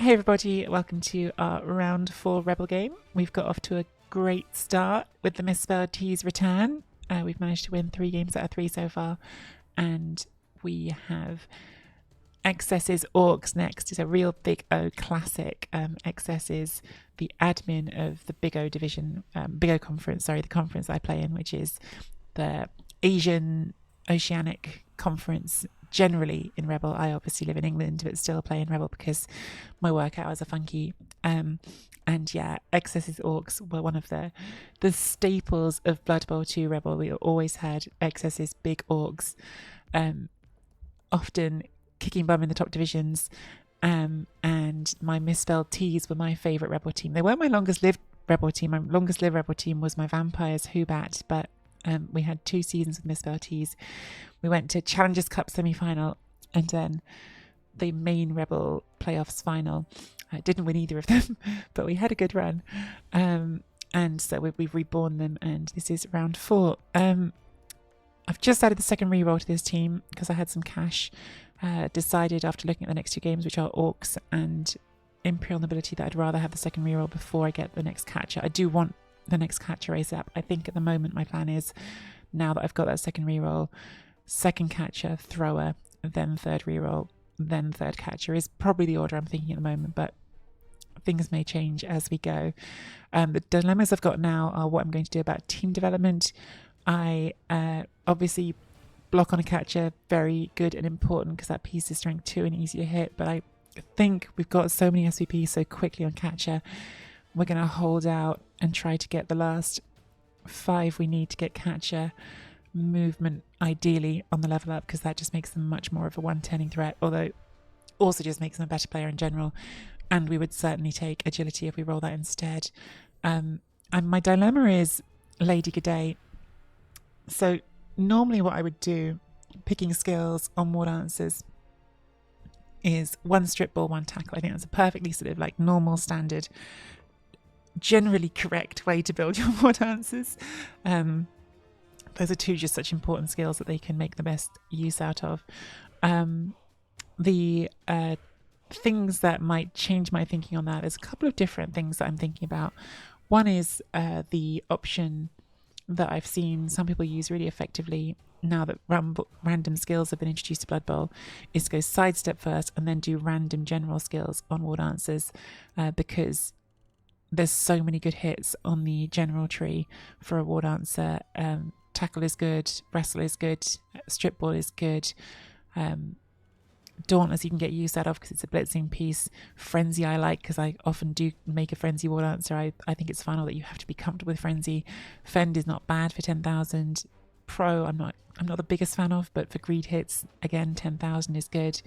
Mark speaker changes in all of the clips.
Speaker 1: Hey everybody, welcome to our round 4 Rebel game. We've got off to a great start with the MisspelledTree's return. We've managed to win 3 games out of 3 so far, and we have Excess's Orcs next. It's a real Big O classic. Excess is the admin of the Big O division, Big O conference, the conference I play in, which is the Asian Oceanic conference. Generally in Rebel, I obviously live in England, but still play in Rebel because my work hours are funky. And yeah, Excess's Orcs were one of the staples of Blood Bowl 2 Rebel. We always had Excess's big Orcs, often kicking bum in the top divisions. And my MisspelledTrees were my favourite Rebel team. They weren't my longest lived Rebel team. My longest lived Rebel team was my Vampires Hubat, but we had 2 seasons with MisspelledTrees. We went to Challengers Cup semi-final and then the main Rebel playoffs final. I didn't win either of them, but we had a good run. And so we've reborn them, and this is round 4. I've just added the second reroll to this team because I had some cash. Decided after looking at the next 2 games, which are Orcs and Imperial Nobility, that I'd rather have the second reroll before I get the next catcher. I do want the next catcher ASAP. I think at the moment my plan is, now that I've got that second reroll, second catcher, thrower, then third reroll, then third catcher is probably the order I'm thinking at the moment, but things may change as we go. The dilemmas I've got now are what I'm going to do about team development. I obviously block on a catcher, very good and important because that piece is strength 2 and easy to hit, but I think we've got so many SVPs so quickly on catcher, we're going to hold out and try to get the last 5 we need to get catcher movement ideally on the level up, because that just makes them much more of a one-turning threat, although also just makes them a better player in general. And we would certainly take agility if we roll that instead. And my dilemma is Lady G'day. So normally what I would do, picking skills on war dancers, is 1 strip ball, 1 tackle. I think that's a perfectly sort of like normal, standard, generally correct way to build your war dancers. Those are 2 just such important skills that they can make the best use out of. The things that might change my thinking on that, there's a couple of different things that I'm thinking about. One is the option that I've seen some people use really effectively now that random skills have been introduced to Blood Bowl, is to go sidestep first and then do random general skills on war dancers, because there's so many good hits on the general tree for a war dancer. Tackle is good, wrestle is good, strip ball is good, Dauntless you can get use out of because it's a blitzing piece. Frenzy I like because I often do make a frenzy war dancer. I think it's final that you have to be comfortable with frenzy. Fend is not bad for 10,000. Pro I'm not the biggest fan of, but for greed hits, again, 10,000 is good.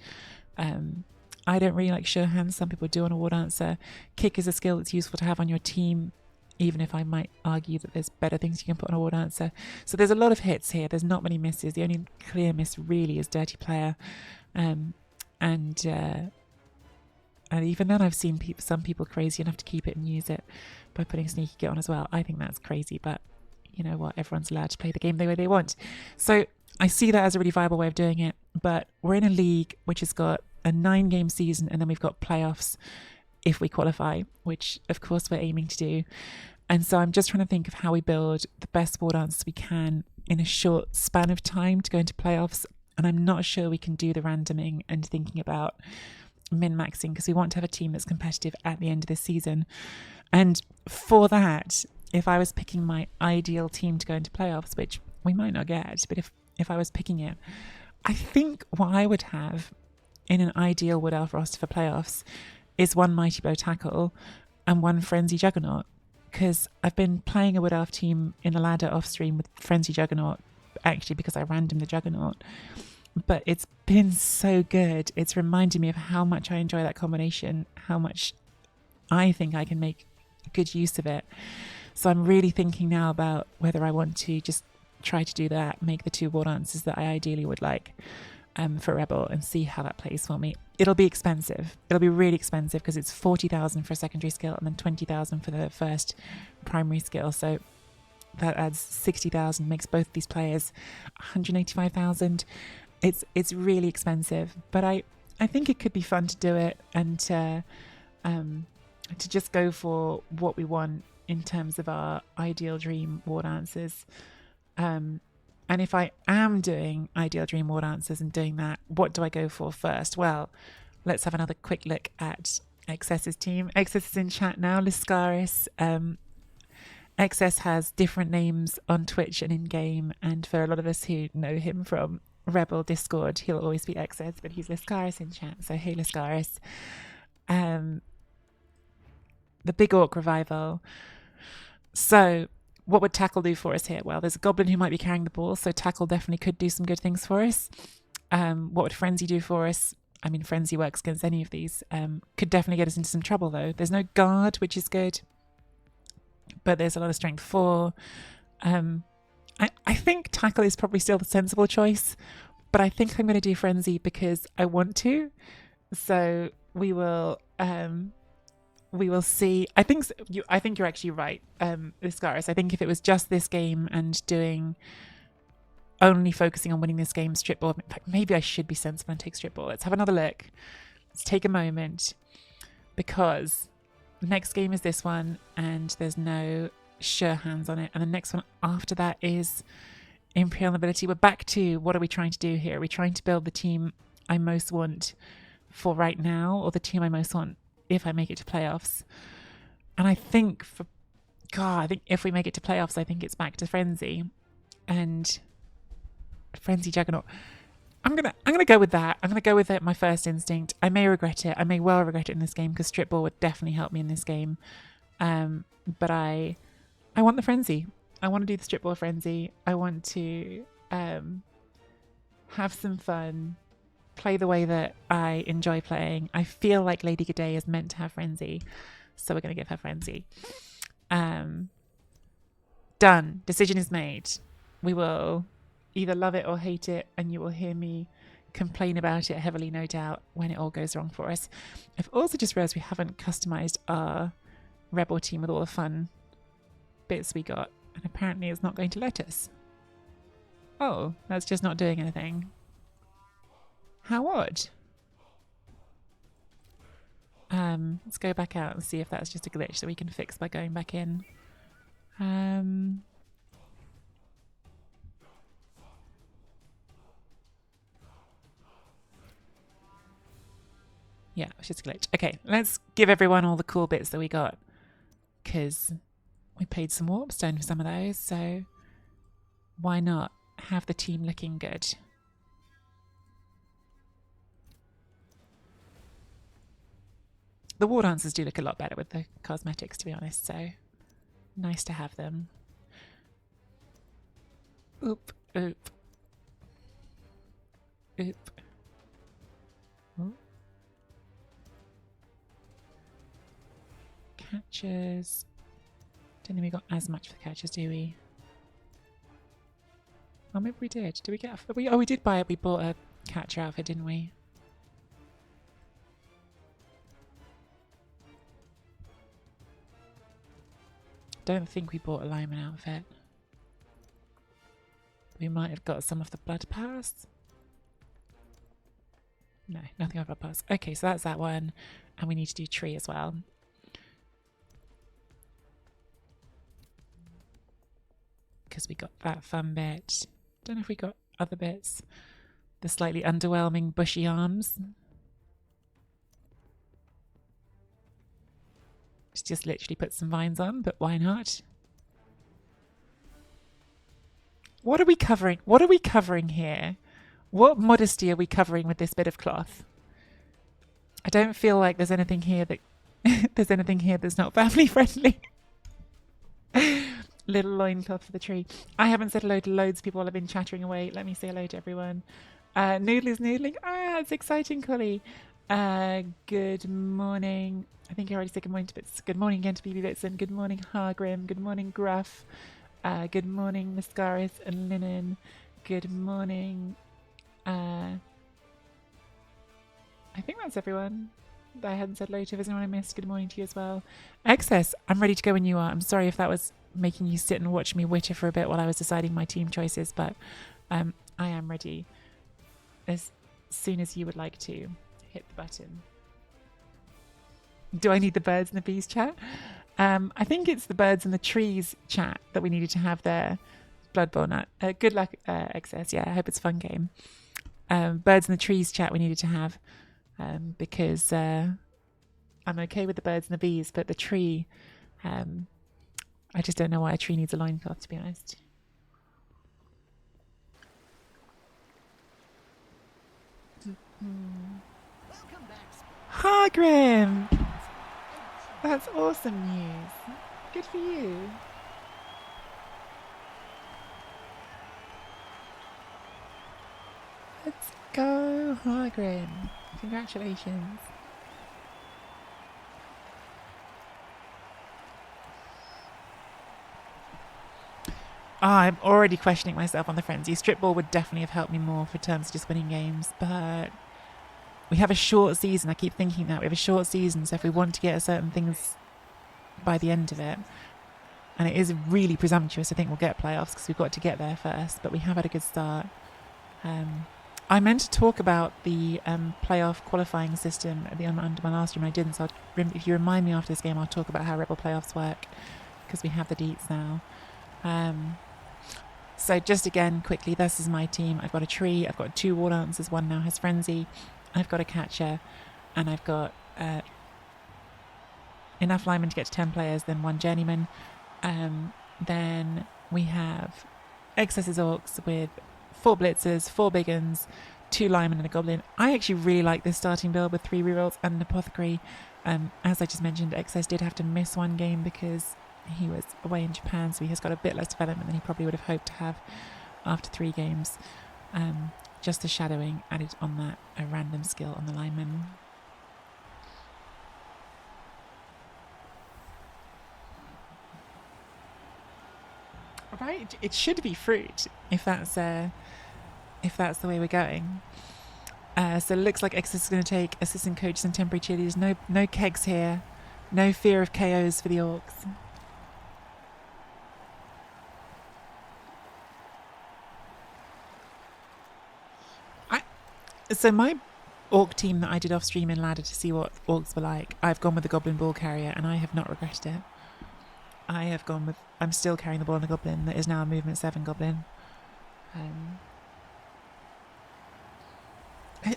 Speaker 1: I don't really like sure hands. Some people do on a war dancer. Kick is a skill that's useful to have on your team, even if I might argue that there's better things you can put on a war dancer. So there's a lot of hits here. There's not many misses. The only clear miss really is Dirty Player. And even then I've seen some people crazy enough to keep it and use it by putting Sneaky Git on as well. I think that's crazy, but you know what? Everyone's allowed to play the game the way they want. So I see that as a really viable way of doing it, but we're in a league which has got a 9-game season, and then we've got playoffs if we qualify, which of course we're aiming to do. And so I'm just trying to think of how we build the best war dancers we can in a short span of time to go into playoffs. And I'm not sure we can do the randoming and thinking about min-maxing, because we want to have a team that's competitive at the end of this season. And for that, if I was picking my ideal team to go into playoffs, which we might not get, but if I was picking it, I think what I would have in an ideal Wood Elf roster for playoffs is 1 Mighty Blow Tackle and 1 Frenzy Juggernaut, because I've been playing a Wood Elf team in the ladder off stream with Frenzy Juggernaut, actually because I randomed the Juggernaut, but it's been so good. It's reminded me of how much I enjoy that combination, how much I think I can make good use of it. So I'm really thinking now about whether I want to just try to do that, make the 2 war dances that I ideally would like for Rebel, and see how that plays for me. It'll be expensive. It'll be really expensive because it's 40,000 for a secondary skill and then 20,000 for the first primary skill. So that adds 60,000, makes both these players 185,000. It's really expensive, but I think it could be fun to do it, and to just go for what we want in terms of our ideal dream war dancers. And if I am doing ideal dream war dancers and doing that, what do I go for first? Well, let's have another quick look at XS's team. XS is in chat now. Liscaris. XS has different names on Twitch and in game, and for a lot of us who know him from Rebel Discord, he'll always be XS, but he's Liscaris in chat. So hey, Liscaris. The Big Orc Revival. So what would Tackle do for us here? Well, there's a goblin who might be carrying the ball, so Tackle definitely could do some good things for us. What would Frenzy do for us? I mean, Frenzy works against any of these. Could definitely get us into some trouble, though. There's no guard, which is good, but there's a lot of strength 4. I think Tackle is probably still the sensible choice, but I think I'm going to do Frenzy because I want to. So we will see. I think you're actually right, Iscaris. I think if it was just this game and only focusing on winning this game, strip ball. In fact, maybe I should be sensible and take strip ball. Let's have another look. Let's take a moment, because the next game is this one, and there's no sure hands on it. And the next one after that is Imperial Nobility. We're back to what are we trying to do here? Are we trying to build the team I most want for right now, or the team I most want if I make it to playoffs? And I think if we make it to playoffs, I think it's back to Frenzy and Frenzy Juggernaut. I'm gonna go with that. I'm gonna go with it. My first instinct. I may regret it. I may well regret it in this game, because strip ball would definitely help me in this game. But I want the Frenzy. I want to do the strip ball Frenzy. I want to have some fun, play the way that I enjoy playing. I feel like Lady G'day is meant to have Frenzy, so we're going to give her Frenzy. Done. Decision is made. We will either love it or hate it, and you will hear me complain about it heavily, no doubt, when it all goes wrong for us. I've also just realised we haven't customised our Rebel team with all the fun bits we got, and apparently it's not going to let us. Oh, that's just not doing anything. How odd. Let's go back out and see if that's just a glitch that we can fix by going back in. Yeah, it's just a glitch. Okay, let's give everyone all the cool bits that we got, because we paid some warpstone for some of those, so why not have the team looking good? The war dancers do look a lot better with the cosmetics, to be honest, so nice to have them. Oop, oop. Oop. Ooh. Catchers. Don't think we got as much for the catchers, do we? Oh, maybe we did. Did we get we did buy it. We bought a catcher outfit, didn't we? Don't think we bought a lineman outfit. We might have got some of the blood pass. No, nothing of blood pass. Okay, so that's that one, and we need to do tree as well. Because we got that fun bit. Don't know if we got other bits. The slightly underwhelming bushy arms. Just literally put some vines on, but why not? What are we covering? What are we covering here? What modesty are we covering with this bit of cloth? I don't feel like there's anything here that there's anything here that's not family friendly. Little loincloth for the tree. I haven't said hello to loads of people while I've been chattering away. Let me say hello to everyone. Noodle is noodling. Ah, it's exciting, Collie. Good morning. I think you already said good morning to Bits. Good morning again to BB Bitson. Good morning, Hargrim. Good morning, Gruff. Good morning, Mascaris and Linen. Good morning. I think that's everyone that I hadn't said hello to. If there's anyone I missed, good morning to you as well. Excess, I'm ready to go when you are. I'm sorry if that was making you sit and watch me witter for a bit while I was deciding my team choices, but I am ready as soon as you would like to hit the button. Do I need the birds and the bees chat? I think it's the birds and the trees chat that we needed to have there. Blood Bowl Nut. Good luck, XS. Yeah, I hope it's a fun game. Birds and the trees chat we needed to have because I'm okay with the birds and the bees, but the tree, I just don't know why a tree needs a loincloth, to be honest. Hargrim! That's awesome news. Good for you. Let's go, Hargrim. Congratulations. I'm already questioning myself on the frenzy. Strip ball would definitely have helped me more for terms of just winning games, but we have a short season. I keep thinking that we have a short season, so if we want to get certain things by the end of it, and it is really presumptuous, I think we'll get playoffs because we've got to get there first, but we have had a good start. I meant to talk about the playoff qualifying system at the under my last stream, and I didn't, so if you remind me after this game, I'll talk about how Rebel playoffs work because we have the deets now. So just again, quickly, this is my team. I've got a tree, I've got 2 war dancers, 1 now has frenzy, I've got a catcher, and I've got enough linemen to get to 10 players, then 1 journeyman. Then we have XS's orcs with 4 blitzers, 4 big uns, 2 linemen and a goblin. I actually really like this starting build with 3 rerolls and an apothecary. As I just mentioned, XS did have to miss 1 game because he was away in Japan, so he has got a bit less development than he probably would have hoped to have after 3 games. Just the shadowing added on that, a random skill on the lineman. Right, it should be fruit if that's the way we're going. So it looks like X is going to take assistant coaches and temporary cheerleaders. No kegs here. No fear of KOs for the orcs. So my orc team that I did off stream in ladder to see what orcs were like, I've gone with the goblin ball carrier and I have not regretted it. I'm still carrying the ball on the goblin that is now a movement 7 goblin.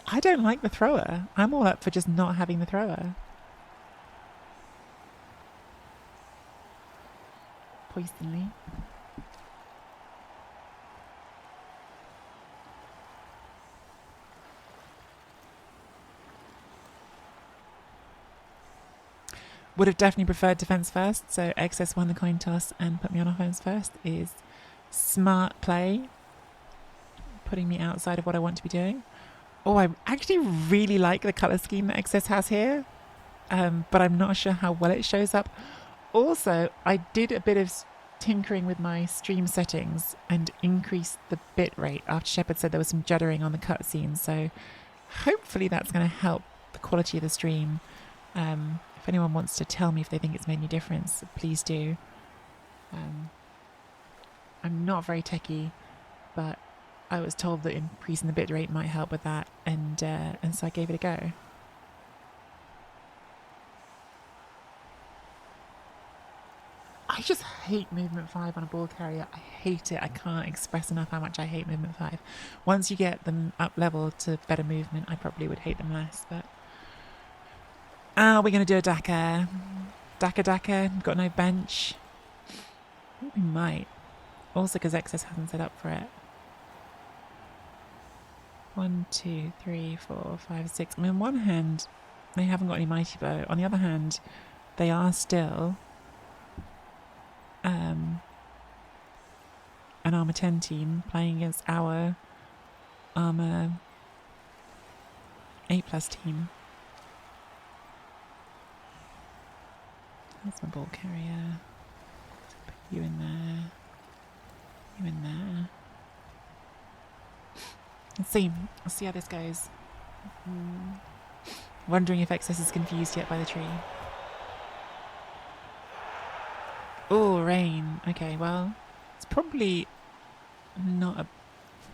Speaker 1: I don't like the thrower. I'm all up for just not having the thrower. Poisonly. Would have definitely preferred defense first, so XS won the coin toss and put me on offense first is smart play, putting me outside of what I want to be doing. Oh, I actually really like the colour scheme that XS has here, but I'm not sure how well it shows up. Also, I did a bit of tinkering with my stream settings and increased the bit rate after Shepard said there was some juddering on the cutscenes, so hopefully that's going to help the quality of the stream. If anyone wants to tell me if they think it's made any difference, please do. I'm not very techie, but I was told that increasing the bitrate might help with that, and so I gave it a go. I just hate movement 5 on a ball carrier. I hate it. I can't express enough how much I hate movement 5. Once you get them up level to better movement, I probably would hate them less, but... We're going to do a Dakar. Dakar. Got no bench. I think we might. Also because XS hasn't set up for it. 1, 2, 3, 4, 5, 6. I mean, on one hand, they haven't got any mighty bow. On the other hand, they are still an armor 10 team playing against our armor 8+ team. That's my ball carrier. Put you in there. You in there. Let's see how this goes. Wondering if XS is confused yet by the tree. Oh, rain. Okay, well, it's probably not a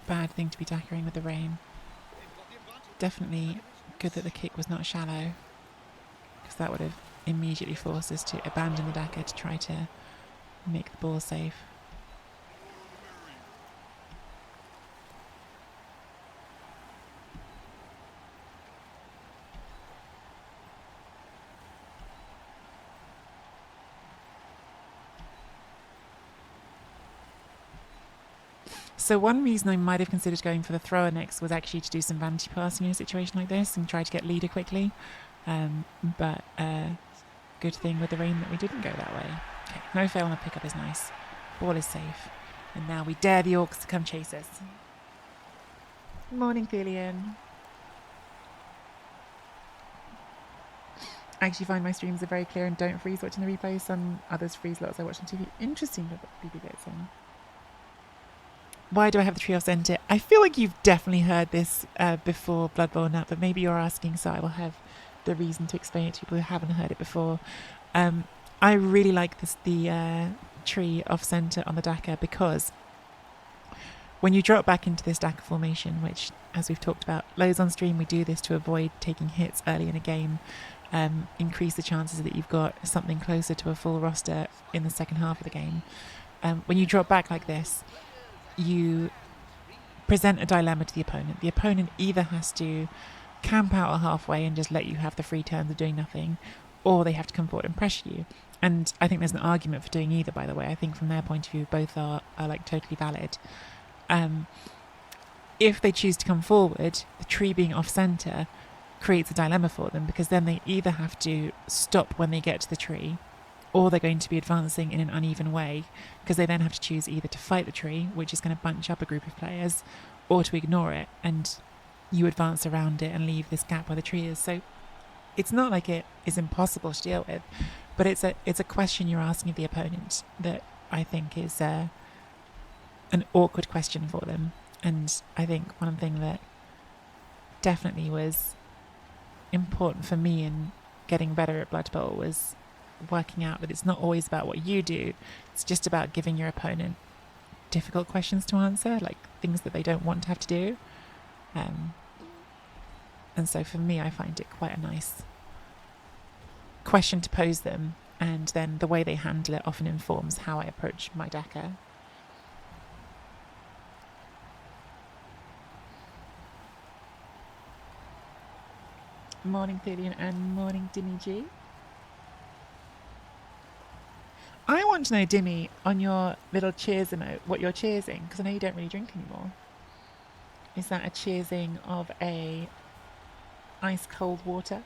Speaker 1: bad thing to be dackering with the rain. Definitely good that the kick was not shallow, because that would have immediately force us to abandon the Dakar to try to make the ball safe. So one reason I might have considered going for the thrower next was actually to do some vanity passing in a situation like this and try to get leader quickly. But good thing with the rain that we didn't go that way. Okay, no fail on the pickup is nice. Ball is safe. And now we dare the orcs to come chase us. Morning, Thelian. I actually find my streams are very clear and don't freeze watching the replays. Some others freeze lots I watch on TV. Interesting BB bits on. Why do I have the tree off centre? I feel like you've definitely heard this before Blood Bowl Nut, but maybe you're asking, so I will have the reason to explain it to people who haven't heard it before. I really like the tree off centre on the Dakar because when you drop back into this Dakar formation, which, as we've talked about loads on stream, we do this to avoid taking hits early in a game, increase the chances that you've got something closer to a full roster in the second half of the game. When you drop back like this, you present a dilemma to the opponent. The opponent either has to camp out halfway and just let you have the free turns of doing nothing, or they have to come forward and pressure you. And I think there's an argument for doing either, by the way. I think from their point of view, both are like totally valid. If they choose to come forward, the tree being off centre creates a dilemma for them, because then they either have to stop when they get to the tree, or they're going to be advancing in an uneven way, because they then have to choose either to fight the tree, which is going to bunch up a group of players, or to ignore it, and you advance around it and leave this gap where the tree is. So it's not like it is impossible to deal with, but it's a question you're asking of the opponent that I think is an awkward question for them. And I think one thing that definitely was important for me in getting better at Blood Bowl was working out that it's not always about what you do. It's just about giving your opponent difficult questions to answer, like things that they don't want to have to do. And so for me, I find it quite a nice question to pose them, and then the way they handle it often informs how I approach my Dakar. Morning, Thelian, and morning, Dimmy G. I want to know, Dimmy, on your little cheers emote, what you're cheersing, because I know you don't really drink anymore. Is that a cheersing of a ice cold water?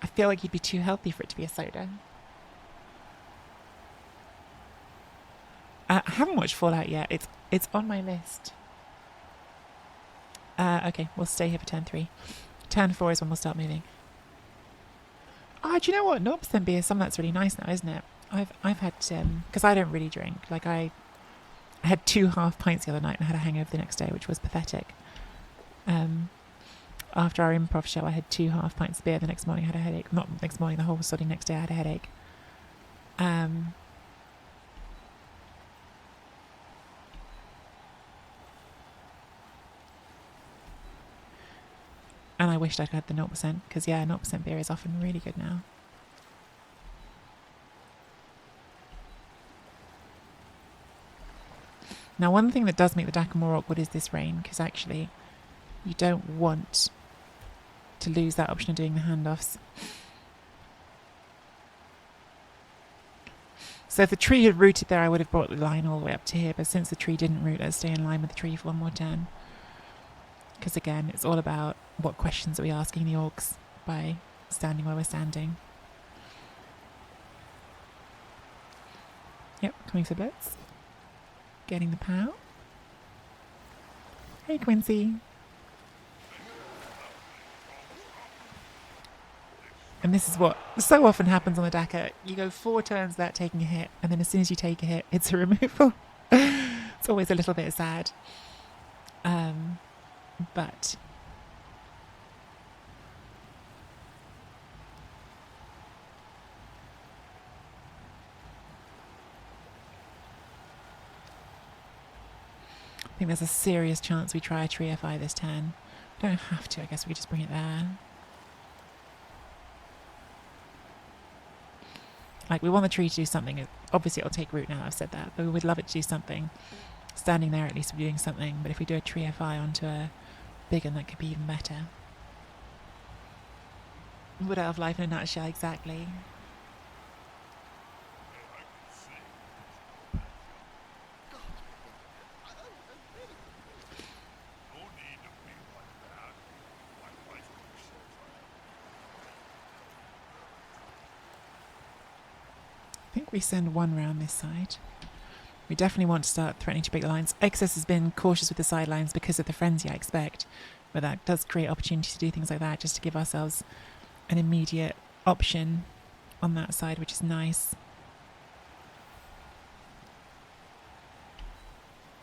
Speaker 1: I feel like you'd be too healthy for it to be a soda. I haven't watched Fallout yet. It's on my list. Okay, we'll stay here for turn 3. Turn 4 is when we'll start moving. Oh, do you know what? 0% beer, some of that's really nice now, isn't it? I've had, because I don't really drink. Like I had 2 half pints the other night and had a hangover the next day, which was pathetic. After our improv show, I had 2 half pints of beer. The next morning I had a headache. Not next morning, the whole sodding next day I had a headache. And I wished I'd had the 0%, because, yeah, 0% beer is often really good now. Now, one thing that does make the Dakar more awkward is this rain, because actually you don't want to lose that option of doing the handoffs. So if the tree had rooted there, I would have brought the line all the way up to here, but since the tree didn't root, let's stay in line with the tree for one more turn. Because again, it's all about what questions are we asking the orcs by standing where we're standing. Yep, coming for blitz. Getting the POW. Hey, Quincy. And this is what so often happens on the Dakar. You go 4 turns without taking a hit, and then as soon as you take a hit, it's a removal. It's always a little bit sad. But I think there's a serious chance we try a tree FI this turn. Don't have to, I guess we could just bring it there. Like, we want the tree to do something. Obviously, it'll take root now, I've said that, but we would love it to do something. Standing there, at least we're doing something, but if we do a tree FI onto a big one, that could be even better. Wood elf life in a nutshell, exactly. I think we send one round this side. We definitely want to start threatening to break the lines. Excess has been cautious with the sidelines because of the frenzy, I expect, but that does create opportunity to do things like that, just to give ourselves an immediate option on that side, which is nice.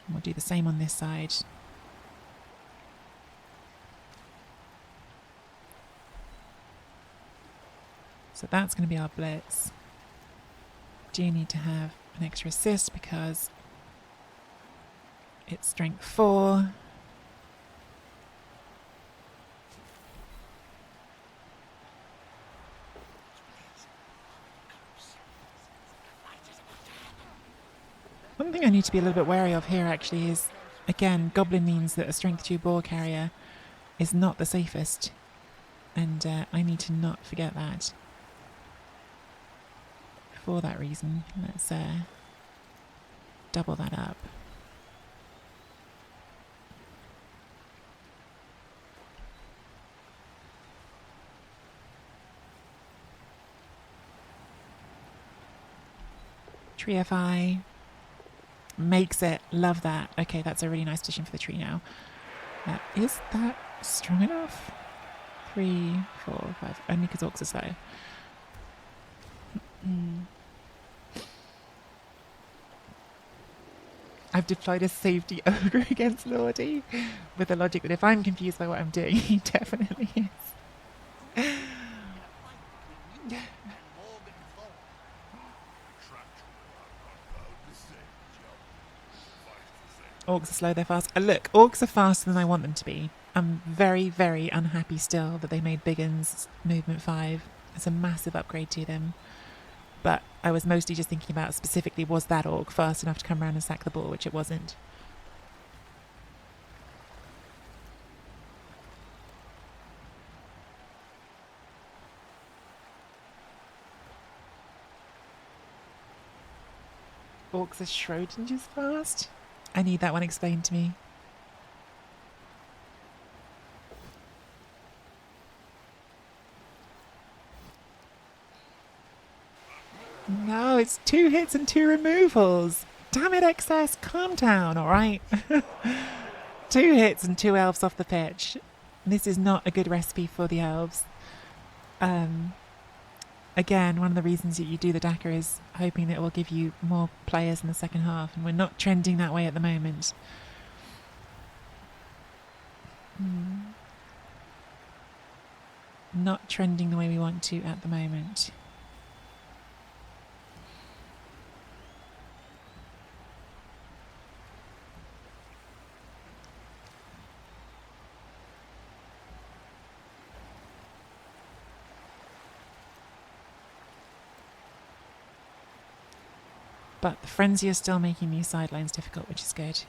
Speaker 1: And we'll do the same on this side. So that's going to be our blitz. Do need to have an extra assist because it's strength 4. One thing I need to be a little bit wary of here actually is, again, goblin means that a strength 2 ball carrier is not the safest, and I need to not forget that. For that reason, let's double that up. Tree FI makes it. Love that. Okay, that's a really nice position for the tree now. Is that strong enough? 3, 4, 5. Only because orcs are slow. I've deployed a safety ogre against Lordy with the logic that if I'm confused by what I'm doing, he definitely is. Orcs are slow, they're fast. Look, orcs are faster than I want them to be. I'm very, very unhappy still that they made Biggin's movement 5. It's a massive upgrade to them. But I was mostly just thinking about specifically, was that orc fast enough to come around and sack the ball, which it wasn't. Orcs are Schrodinger's fast? I need that one explained to me. No, it's 2 hits and 2 removals. Damn it, Excess, calm down, alright? 2 hits and 2 elves off the pitch. This is not a good recipe for the elves. Again, one of the reasons that you do the Dakar is hoping that it will give you more players in the second half, and we're not trending that way at the moment. Not trending the way we want to at the moment. But the frenzy is still making these sidelines difficult, which is good.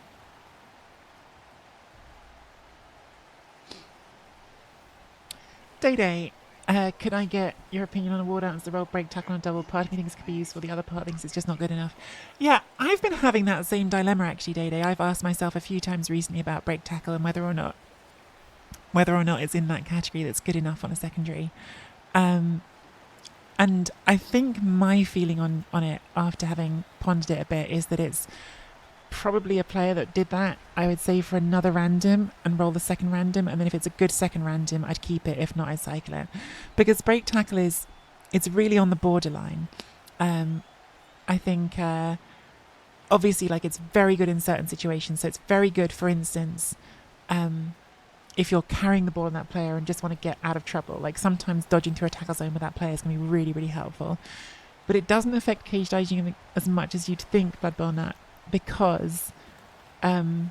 Speaker 1: Day, could I get your opinion on a war dance? The roll break tackle on double. Part of me thinks it could be useful. The other part thinks it's just not good enough. Yeah, I've been having that same dilemma actually, Day. I've asked myself a few times recently about break tackle and whether or not it's in that category that's good enough on a secondary. And I think my feeling on it after having pondered it a bit is that it's probably a player that did that, I would say, for another random and roll the second random, and then if it's a good second random, I'd keep it. If not, I'd cycle it. Because break tackle it's really on the borderline. I think obviously like it's very good in certain situations. So it's very good, for instance, if you're carrying the ball on that player and just want to get out of trouble. Like sometimes dodging through a tackle zone with that player is going to be really, really helpful. But it doesn't affect cage dodging as much as you'd think, Bloodborne Nut, because it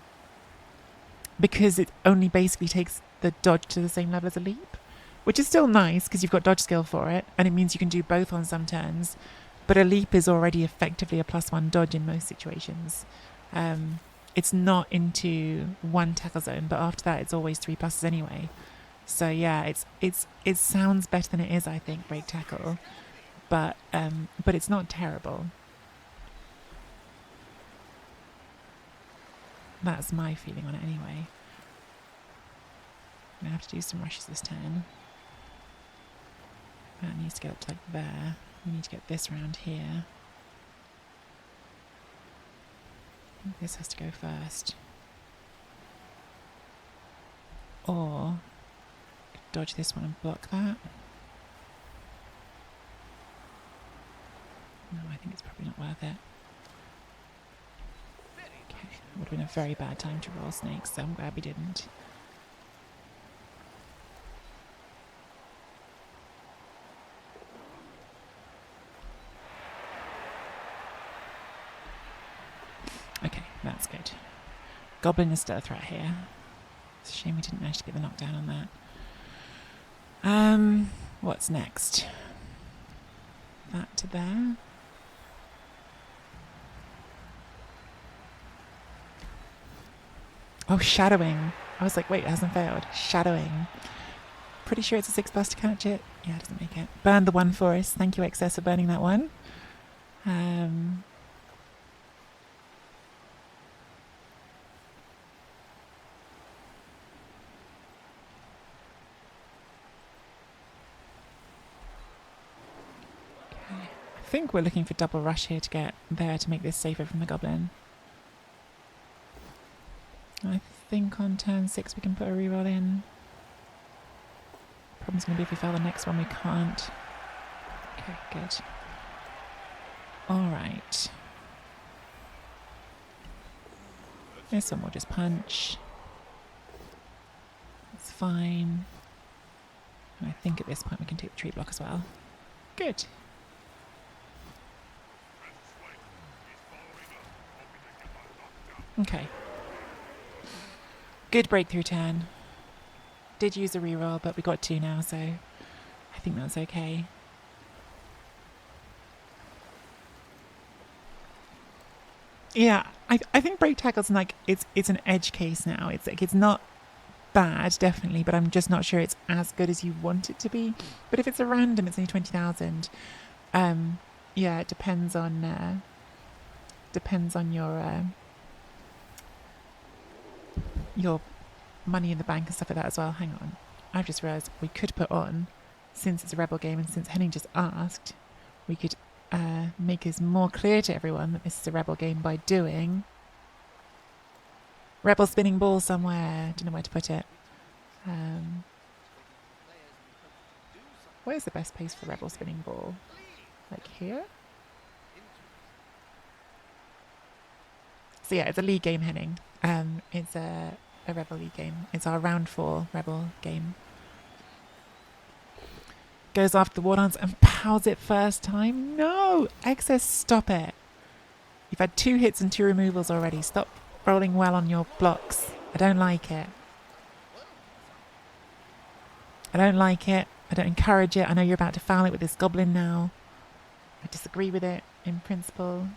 Speaker 1: only basically takes the dodge to the same level as a leap, which is still nice because you've got dodge skill for it, and it means you can do both on some turns. But a leap is already effectively a +1 dodge in most situations. It's not into 1 tackle zone, but after that it's always 3 pluses anyway. So yeah, it sounds better than it is, I think, break tackle, but it's not terrible. That's my feeling on it anyway. I'm gonna have to do some rushes this turn. That needs to get up to like there. We need to get this round here. I think this has to go first. Or dodge this one and block that. No, I think it's probably not worth it. Okay, it would have been a very bad time to roll snakes, so I'm glad we didn't. Okay, that's good. Goblin is still a threat here. It's a shame we didn't manage to get the knockdown on that. What's next? That to there. Oh, shadowing. I was like, wait, it hasn't failed. Shadowing. Pretty sure it's a 6+ to catch it. Yeah, it doesn't make it. Burn the one for us. Thank you, XS, for burning that one. I think we're looking for double rush here to get there to make this safer from the goblin. I think on turn 6 we can put a reroll in. Problem's going to be if we fail the next one, we can't. Okay, good. Alright. This one we'll just punch. That's fine. And I think at this point we can take the tree block as well. Good. Okay. Good breakthrough turn. Did use a reroll, but we got 2 now, so I think that's okay. Yeah, I think break tackle's like it's an edge case now. It's like it's not bad, definitely, but I'm just not sure it's as good as you want it to be. But if it's a random, it's only 20,000. Yeah, it depends on your money in the bank and stuff like that as well. Hang on, I've just realised we could put on, since it's a rebel game and since Henning just asked, we could make it more clear to everyone that this is a rebel game by doing rebel spinning ball somewhere. Don't know where to put it. Where's the best place for rebel spinning ball? Like here? So yeah, it's a league game, Henning. It's a rebel league game. It's our round 4 rebel game. Goes after the Wardons and pows it first time. No! Excess, stop it. You've had 2 hits and 2 removals already. Stop rolling well on your blocks. I don't like it. I don't like it. I don't encourage it. I know you're about to foul it with this goblin now. I disagree with it in principle.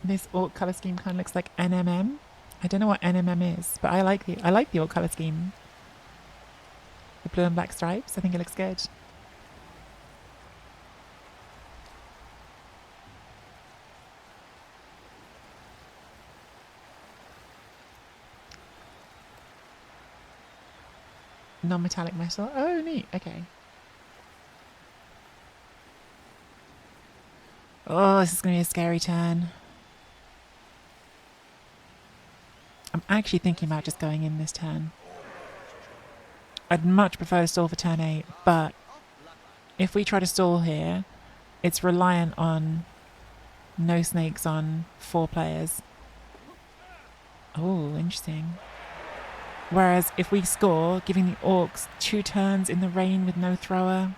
Speaker 1: This orc colour scheme kind of looks like NMM. I don't know what NMM is, but I like the orc colour scheme. The blue and black stripes. I think it looks good. Non-metallic metal. Oh, neat. Okay. Oh, this is going to be a scary turn. I'm actually thinking about just going in this turn. I'd much prefer to stall for turn 8, but if we try to stall here, it's reliant on no snakes on 4 players. Oh, interesting. Whereas if we score, giving the orcs 2 turns in the rain with no thrower,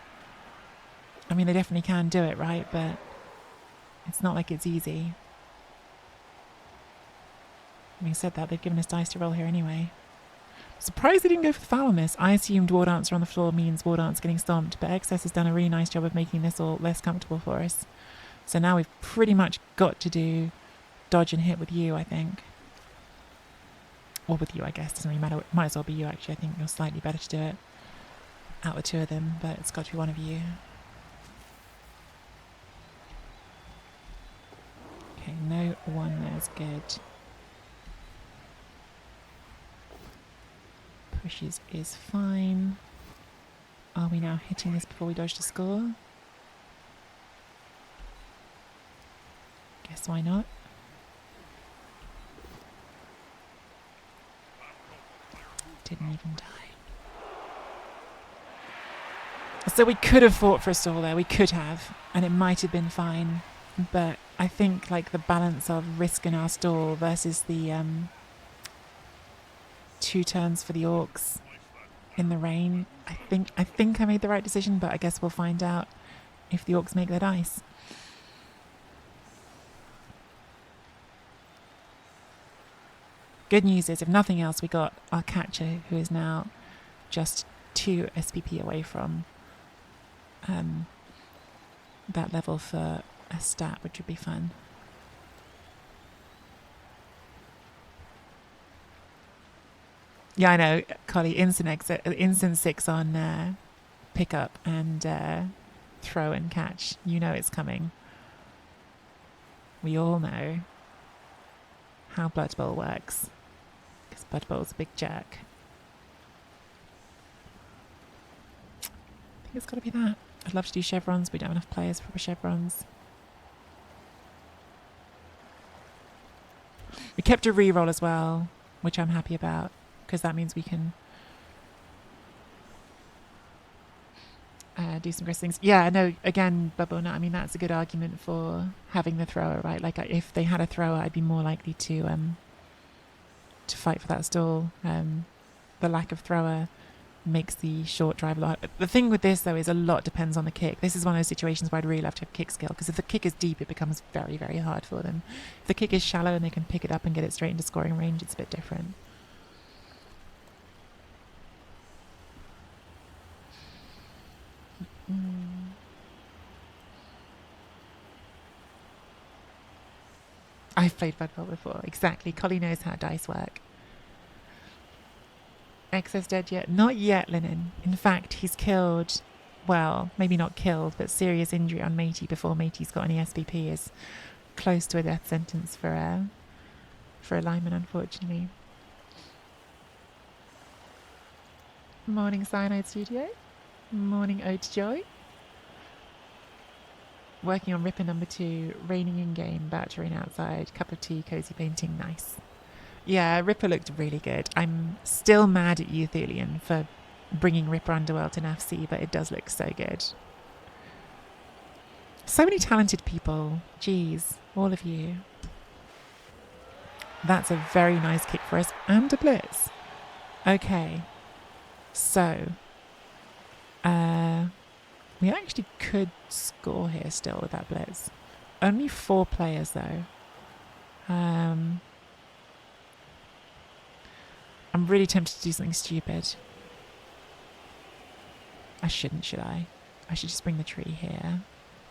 Speaker 1: I mean, they definitely can do it, right? But it's not like it's easy. Having said that, they've given us dice to roll here anyway. Surprised they didn't go for the foul on this. I assumed War Dancer on the floor means War Dancer getting stomped, but XS has done a really nice job of making this all less comfortable for us. So now we've pretty much got to do dodge and hit with you, I think. Or with you, I guess. Doesn't really matter. It might as well be you, actually. I think you're slightly better to do it out of the two of them, but it's got to be one of you. Okay, no one there's good. Pushes is fine. Are we now hitting this before we dodge to score? Guess why not? Didn't even die. So we could have fought for a stall there. We could have, and it might have been fine. But I think like the balance of risk in our stall versus the 2 turns for the orcs in the rain. I think I made the right decision, but I guess we'll find out if the orcs make their dice. Good news is, if nothing else, we got our catcher, who is now just 2 SPP away from that level for a stat, which would be fun. Yeah, I know, Collie. Instant 6 on pick up and throw and catch. You know it's coming. We all know how Blood Bowl works, because Blood Bowl's a big jerk. I think it's got to be that. I'd love to do chevrons. We don't have enough players for chevrons. We kept a reroll as well, which I'm happy about, because that means we can do some aggressive things. Yeah, no, again, Bubble, no, I mean, that's a good argument for having the thrower, right? Like, if they had a thrower, I'd be more likely to fight for that stall. The lack of thrower makes the short drive a lot. The thing with this, though, is a lot depends on the kick. This is one of those situations where I'd really love to have kick skill, because if the kick is deep, it becomes very, very hard for them. If the kick is shallow and they can pick it up and get it straight into scoring range, it's a bit different. I've played Blood Bowl before, exactly. Collie knows how dice work. Excess dead yet? Not yet, Linen. In fact, he's killed, well, maybe not killed, but serious injury on Matey before Matey's got any SPP. Is close to a death sentence for a lineman, unfortunately. Morning, Cyanide Studio. Morning, Ode to Joy. Working on Ripper number 2, raining in game, battering outside, cup of tea, cozy painting, nice. Yeah, Ripper looked really good. I'm still mad at you, Thelian, for bringing Ripper Underworld to NAFC, but it does look so good. So many talented people. Jeez, all of you. That's a very nice kick for us, and a blitz. Okay, so we actually could score here still with that blitz. Only 4 players though. I'm really tempted to do something stupid. I shouldn't, should I? I should just bring the tree here.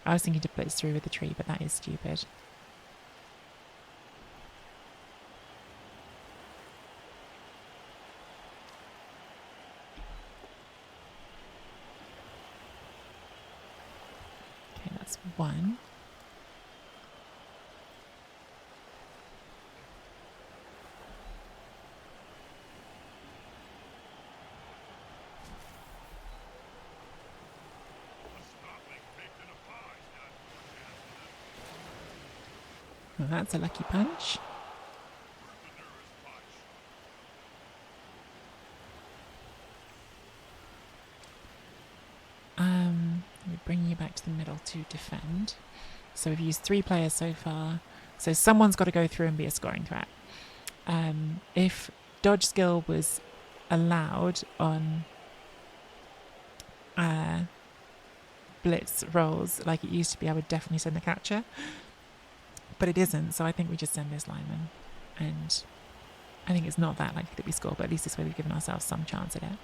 Speaker 1: I was thinking to blitz through with the tree, but that is stupid. Okay, that's 1. Well, that's a lucky punch. We're bringing you back to the middle to defend. So we've used 3 players so far. So someone's got to go through and be a scoring threat. If dodge skill was allowed on blitz rolls like it used to be, I would definitely send the catcher. But it isn't, so I think we just send this lineman. And I think it's not that likely that we score, but at least this way we've given ourselves some chance at it.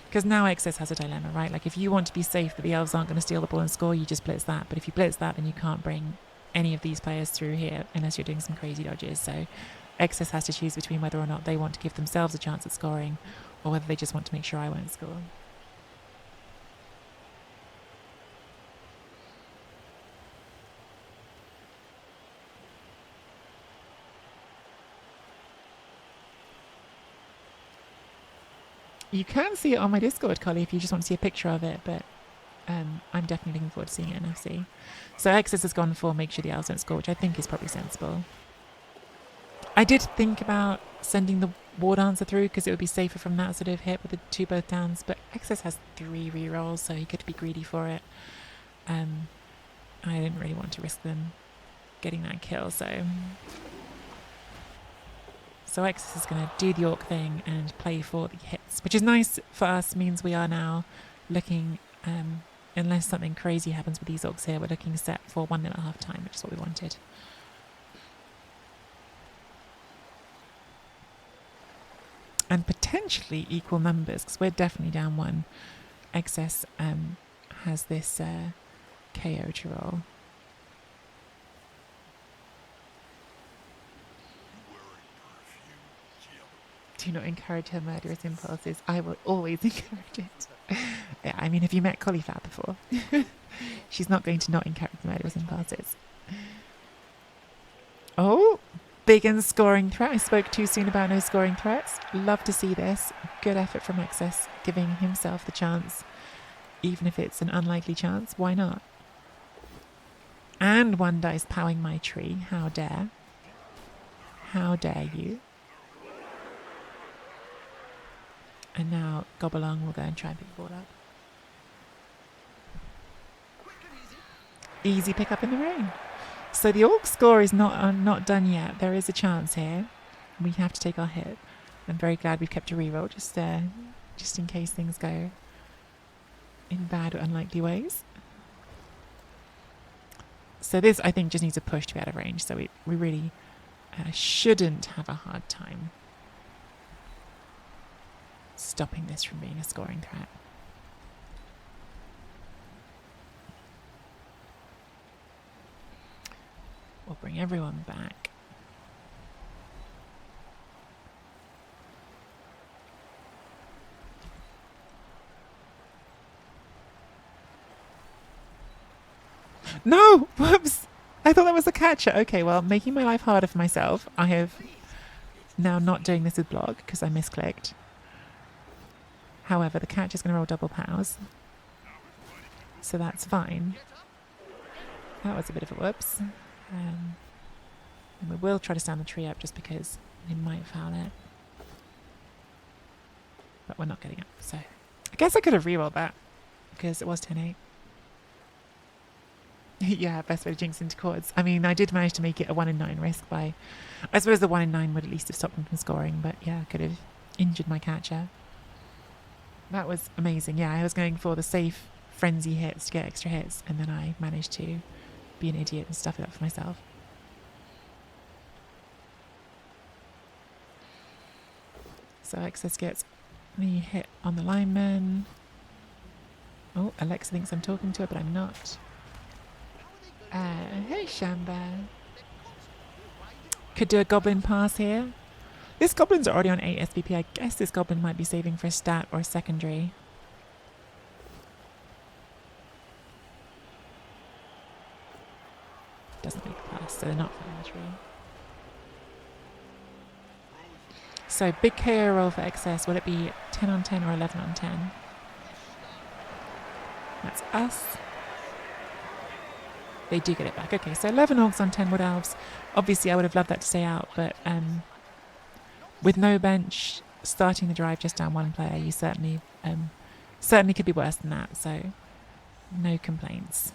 Speaker 1: Because now Excess has a dilemma, right? Like, if you want to be safe that the elves aren't going to steal the ball and score, you just blitz that. But if you blitz that, then you can't bring any of these players through here unless you're doing some crazy dodges. So Excess has to choose between whether or not they want to give themselves a chance at scoring or whether they just want to make sure I won't score. You can see it on my Discord, Collie, if you just want to see a picture of it, but I'm definitely looking forward to seeing it in FC. So Excess has gone for make sure the elves don't score, which I think is probably sensible. I did think about sending the War Dancer through because it would be safer from that sort of hit with the 2 both downs, but Excess has 3 rerolls, so he could be greedy for it. I didn't really want to risk them getting that kill, so Excess is going to do the orc thing and play for the hits, which is nice for us, means we are now looking, unless something crazy happens with these orcs here, we're looking set for 1-0 at half time, which is what we wanted. And potentially equal numbers, because we're definitely down 1. Excess has this KO to roll. Do not encourage her murderous impulses. I will always encourage it. Yeah, I mean, have you met Cauliflower before? She's not going to not encourage the murderous impulses. Oh, big and scoring threat. I spoke too soon about no scoring threats. Love to see this. Good effort from Excess, giving himself the chance. Even if it's an unlikely chance, why not? And 1 dice powing my tree. How dare. How dare you? And now Gobelong will go and try and pick the ball up. Easy pick up in the rain. So the orc score is not done yet. There is a chance here. We have to take our hit. I'm very glad we've kept a reroll just in case things go in bad or unlikely ways. So this, I think, just needs a push to be out of range. So we really shouldn't have a hard time stopping this from being a scoring threat. We'll bring everyone back. No! Whoops! I thought that was a catcher. Okay, well, making my life harder for myself. I have now not doing this with blog because I misclicked. However, the catcher's going to roll double pows. So that's fine. That was a bit of a whoops. And we will try to stand the tree up just because they might foul it. But we're not getting up, so I guess I could have rerolled that because it was 10-8. Yeah, best way to jinx into chords. I mean, I did manage to make it a 1 in 9 risk by... I suppose the 1 in 9 would at least have stopped them from scoring, but yeah, I could have injured my catcher. That was amazing. Yeah, I was going for the safe frenzy hits to get extra hits, and then I managed to be an idiot and stuff it up for myself. So Excess gets the hit on the lineman. Oh, Alexa thinks I'm talking to her, but I'm not. Hey, Shamba. Could do a goblin pass here. This goblin's already on 8 SPP. I guess this goblin might be saving for a stat or a secondary. Doesn't make the pass, so they're not finding the tree. So big KO roll for Excess. Will it be 10 on 10 or 11 on 10? That's us. They do get it back. Okay, so 11 orcs on 10 wood elves. Obviously, I would have loved that to stay out, but with no bench, starting the drive just down 1 player, you certainly could be worse than that. So no complaints.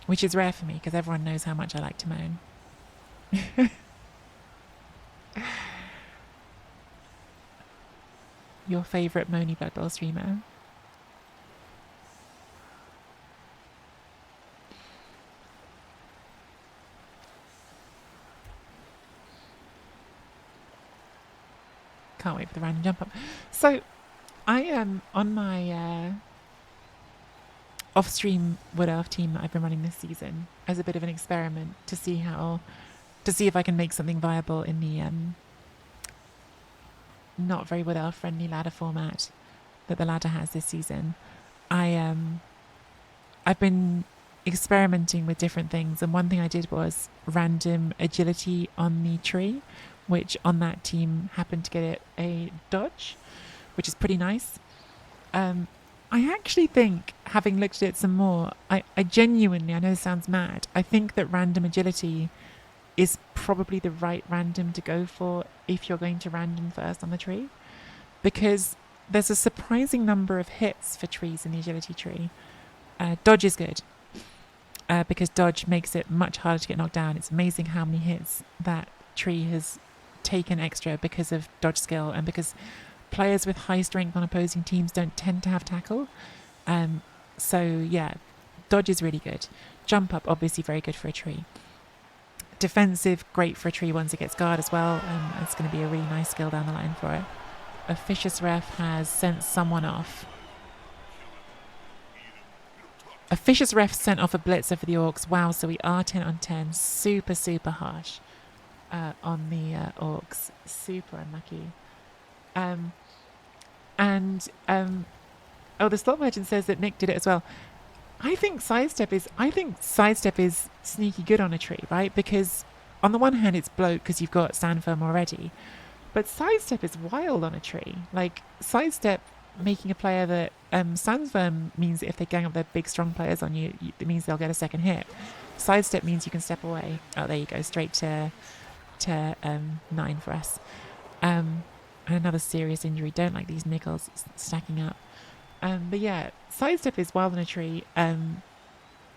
Speaker 1: Which is rare for me because everyone knows how much I like to moan. Your favourite moany Blood Bowl streamer? Can't wait for the random jump up. So I am on my off-stream Wood Elf team that I've been running this season as a bit of an experiment to see if I can make something viable in the not very Wood Elf friendly ladder format that the ladder has this season. I've been experimenting with different things, and one thing I did was random agility on the tree, which on that team happened to get it a dodge, which is pretty nice. I actually think, having looked at it some more, I genuinely, I know this sounds mad, I think that random agility is probably the right random to go for if you're going to random first on the tree, because there's a surprising number of hits for trees in the agility tree. Dodge is good, because dodge makes it much harder to get knocked down. It's amazing how many hits that tree has taken extra because of dodge skill, and because players with high strength on opposing teams don't tend to have tackle. So yeah, dodge is really good. Jump up, obviously very good for a tree. Defensive, great for a tree once it gets guard as well. It's going to be a really nice skill down the line for it. Officious Ref has sent someone off. Officious Ref sent off a blitzer for the orcs. Wow, so we are 10 on 10. Super, super harsh on the orcs. Super unlucky. The slot merchant says that Nick did it as well. I think sidestep is sneaky good on a tree, right? Because on the one hand it's bloat because you've got sandfirm already, but sidestep is wild on a tree. Like sidestep making a player that sandfirm means that if they gang up their big strong players on you, it means they'll get a second hit. Sidestep means you can step away. Oh, there you go, straight to 9 for us. And another serious injury. Don't like these nickels stacking up. But yeah, sidestep is wild on a tree.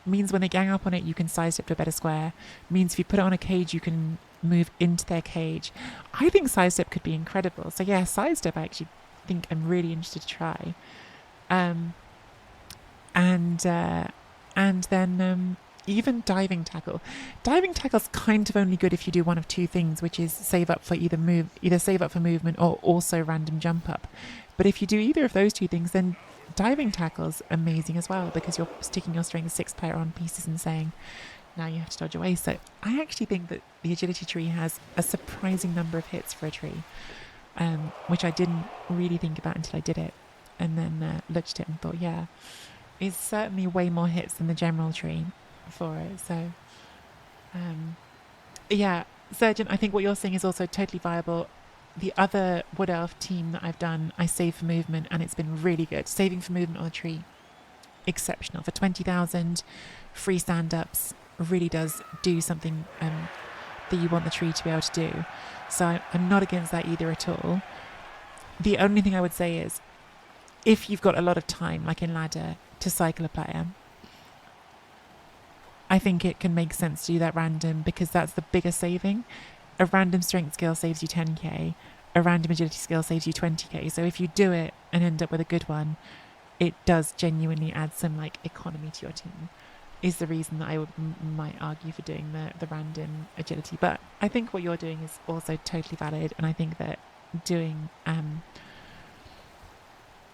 Speaker 1: Means when they gang up on it, you can sidestep to a better square. Means if you put it on a cage, you can move into their cage. I think sidestep could be incredible. So yeah, sidestep I actually think I'm really interested to try. And then even diving tackle. Diving tackle's kind of only good if you do one of two things, which is save up for either save up for movement or also random jump up. But if you do either of those two things, then diving tackle's amazing as well, because you're sticking your strength 6 player on pieces and saying, now you have to dodge away. So I actually think that the agility tree has a surprising number of hits for a tree, which I didn't really think about until I did it, and then looked at it and thought, yeah, it's certainly way more hits than the general tree for it. So yeah, Surgeon, I think what you're saying is also totally viable. The other Wood Elf team that I've done, I save for movement, and it's been really good. Saving for movement on the tree, exceptional. For 20,000 free stand-ups, really does do something that you want the tree to be able to do. So I'm not against that either at all. The only thing I would say is, if you've got a lot of time, like in ladder, to cycle a player, I think it can make sense to do that random, because that's the bigger saving. A random strength skill saves you 10k, a random agility skill saves you 20k. So if you do it and end up with a good one, it does genuinely add some like economy to your team, is the reason that I might argue for doing the random agility. But I think what you're doing is also totally valid, and I think that doing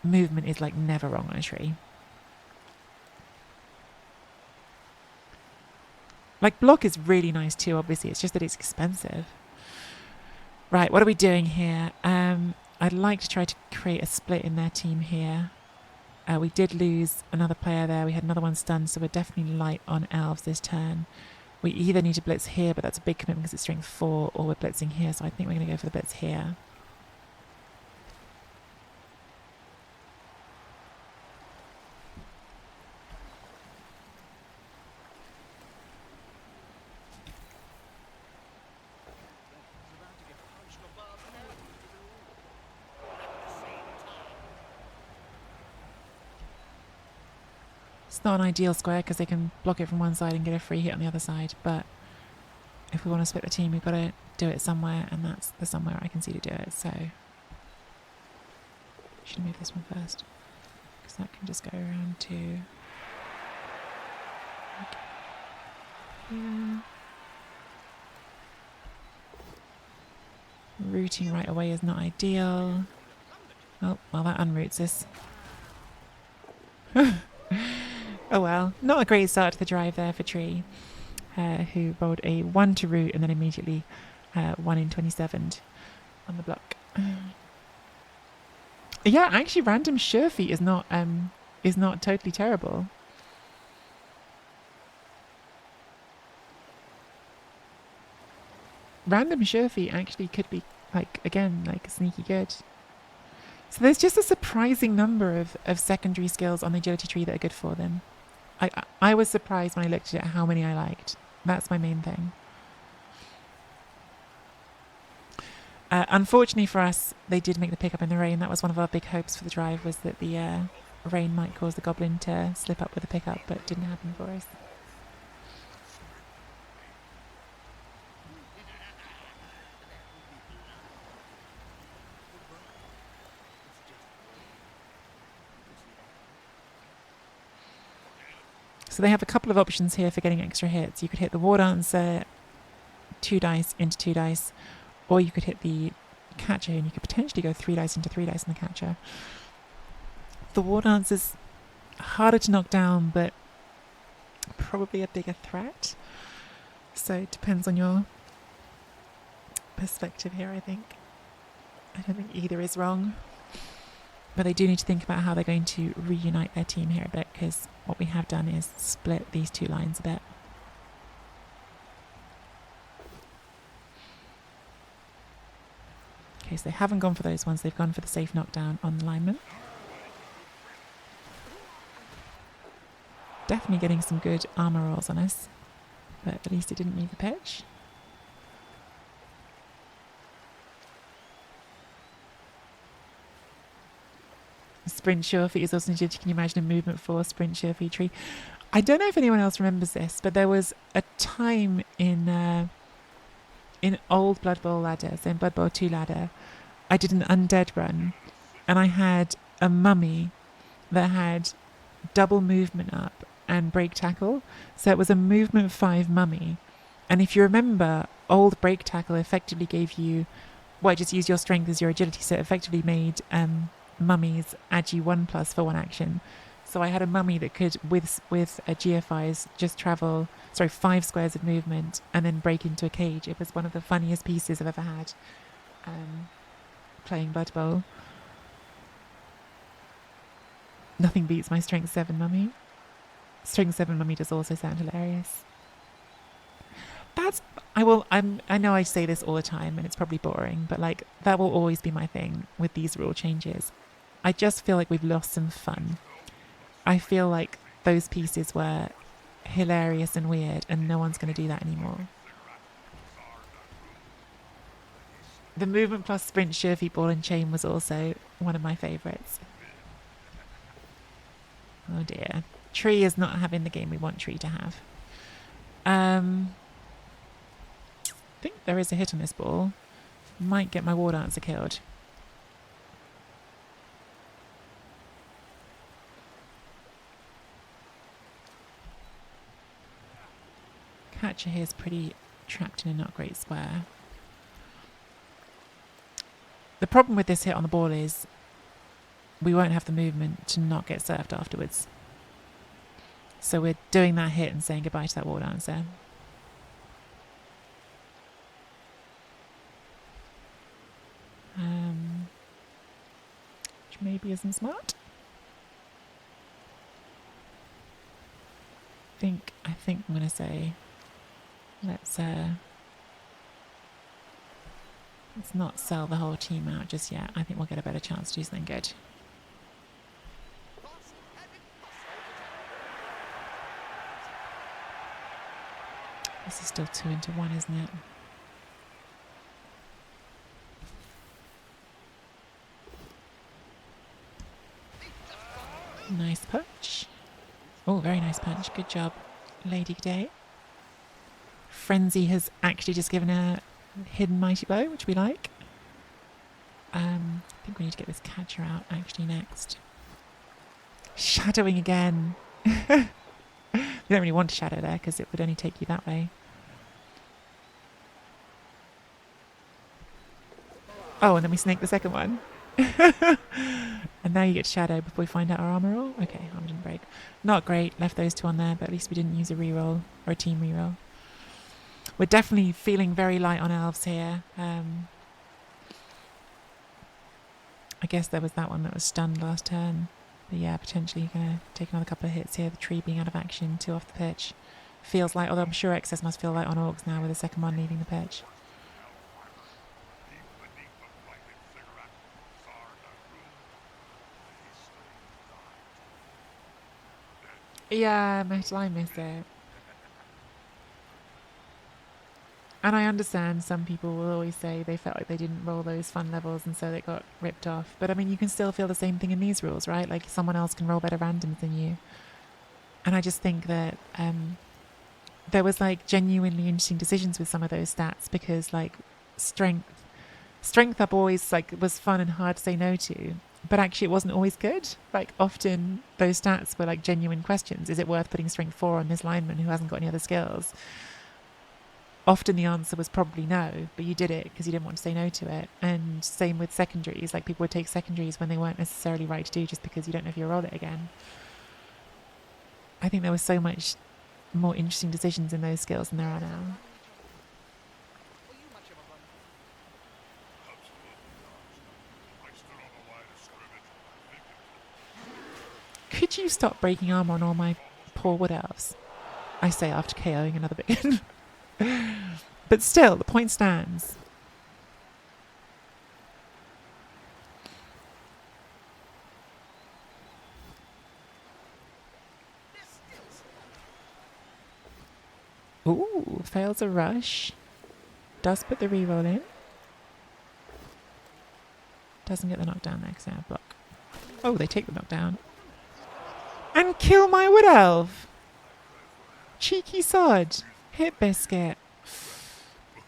Speaker 1: movement is like never wrong on a tree. Like block is really nice too, obviously, it's just that it's expensive. Right, what are we doing here? I'd like to try to create a split in their team here. We did lose another player there. We had another one stunned, so we're definitely light on elves this turn. We either need to blitz here, but that's a big commitment because it's strength 4, or we're blitzing here, so I think we're going to go for the blitz here. It's not an ideal square because they can block it from one side and get a free hit on the other side, but if we want to split the team, we've got to do it somewhere, and that's the somewhere I can see to do it. So should move this one first, because that can just go around to here. Rooting right away is not ideal. Oh, well, that unroots us. Oh well, not a great start to the drive there for Tree, who rolled a 1 to root and then immediately 1 in 27 on the block. Yeah, actually, random sure feet is not totally terrible. Random sure feet actually could be like sneaky good. So there's just a surprising number of secondary skills on the agility tree that are good for them. I was surprised when I looked at it how many I liked. That's my main thing. Unfortunately for us, they did make the pickup in the rain. That was one of our big hopes for the drive, was that the rain might cause the goblin to slip up with the pickup, but it didn't happen for us. So they have a couple of options here for getting extra hits. You could hit the War Dancer 2 dice into 2 dice, or you could hit the Catcher and you could potentially go 3 dice into 3 dice in the Catcher. The War Dancer's harder to knock down, but probably a bigger threat. So it depends on your perspective here, I think. I don't think either is wrong. But they do need to think about how they're going to reunite their team here a bit, because what we have done is split these 2 lines a bit. Okay, so they haven't gone for those ones. They've gone for the safe knockdown on the lineman. Definitely getting some good armor rolls on us, but at least it didn't leave the pitch. Sprint sure feet is also needed. Can you imagine a movement 4 sprint sure feet tree? I don't know if anyone else remembers this, but there was a time in old Blood Bowl ladder, so in Blood Bowl 2 ladder, I did an undead run, and I had a mummy that had double movement up and break tackle. So it was a movement 5 mummy, and if you remember, old break tackle effectively gave you, well, just use your strength as your agility, so it effectively made mummies agi 1+ for 1 action. So I had a mummy that could, with a GFIs, just travel 5 squares of movement and then break into a cage. It was one of the funniest pieces I've ever had playing Blood Bowl. Nothing beats my strength 7 mummy. Strength 7 mummy does also sound hilarious. I know I say this all the time and it's probably boring, but like that will always be my thing with these rule changes. I just feel like we've lost some fun. I feel like those pieces were hilarious and weird, and no one's going to do that anymore. The movement plus sprint sure feet ball and chain was also one of my favourites. Oh dear. Tree is not having the game we want Tree to have. I think there is a hit on this ball. Might get my War Dancer killed. Catcher here is pretty trapped in a not great square. The problem with this hit on the ball is we won't have the movement to not get surfed afterwards. So we're doing that hit and saying goodbye to that War Dancer. Which maybe isn't smart. I think I'm going to say let's not sell the whole team out just yet. I think we'll get a better chance to do something good. This is still 2 into 1, isn't it? Nice punch. Oh, very nice punch. Good job, Lady G'day. Frenzy has actually just given a hidden mighty blow, which we like. I think we need to get this catcher out actually next. Shadowing again. We don't really want to shadow there because it would only take you that way. Oh, and then we snake the second one. And now you get shadow before we find out our armor roll. Okay, armor didn't break. Not great. Left those two on there, but at least we didn't use a reroll or a team reroll. We're definitely feeling very light on elves here. I guess there was that one that was stunned last turn. But yeah, potentially going to take another couple of hits here. The tree being out of action, 2 off the pitch. Feels like, although I'm sure excess must feel light on orcs now with the second one leaving the pitch. Yeah, I miss it. And I understand some people will always say they felt like they didn't roll those fun levels and so they got ripped off. But I mean, you can still feel the same thing in these rules, right? Like someone else can roll better randoms than you. And I just think that there was like genuinely interesting decisions with some of those stats because like strength up always like was fun and hard to say no to. But actually it wasn't always good. Like often those stats were like genuine questions. Is it worth putting strength 4 on this lineman who hasn't got any other skills? Often the answer was probably no, but you did it because you didn't want to say no to it. And same with secondaries. Like people would take secondaries when they weren't necessarily right to do just because you don't know if you'll roll it again. I think there was so much more interesting decisions in those skills than there are now. Could you stop breaking armor on all my poor wood elves? I say after KOing another big But still, the point stands. Ooh, fails a rush. Does put the reroll in. Doesn't get the knockdown there because they have block. Oh, they take the knockdown. And kill my wood elf. Cheeky sod. Hit biscuit.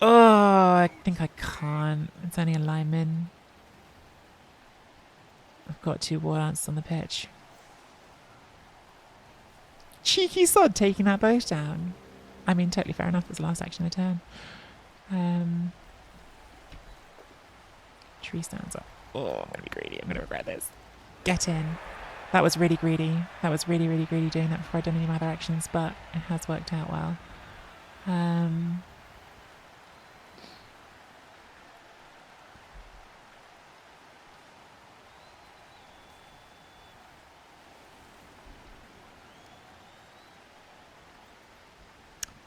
Speaker 1: Oh, I think I can't. It's only a lineman. I've got 2 war ants on the pitch. Cheeky sod taking that boat down. I mean, totally fair enough. It's the last action of the turn. Tree stands up. Oh, I'm going to be greedy. I'm going to regret this. Get in. That was really greedy. That was really, really greedy doing that before I'd done any of my other actions, but it has worked out well.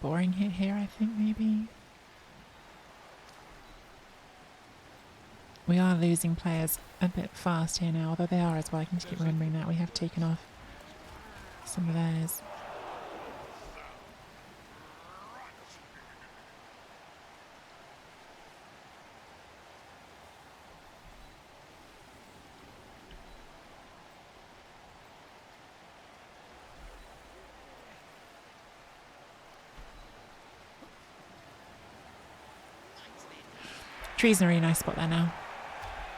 Speaker 1: Boring hit here, I think, maybe. We are losing players a bit fast here now, although they are as well. I can just keep remembering that. We have taken off some of theirs. Tree's in a really nice spot there now.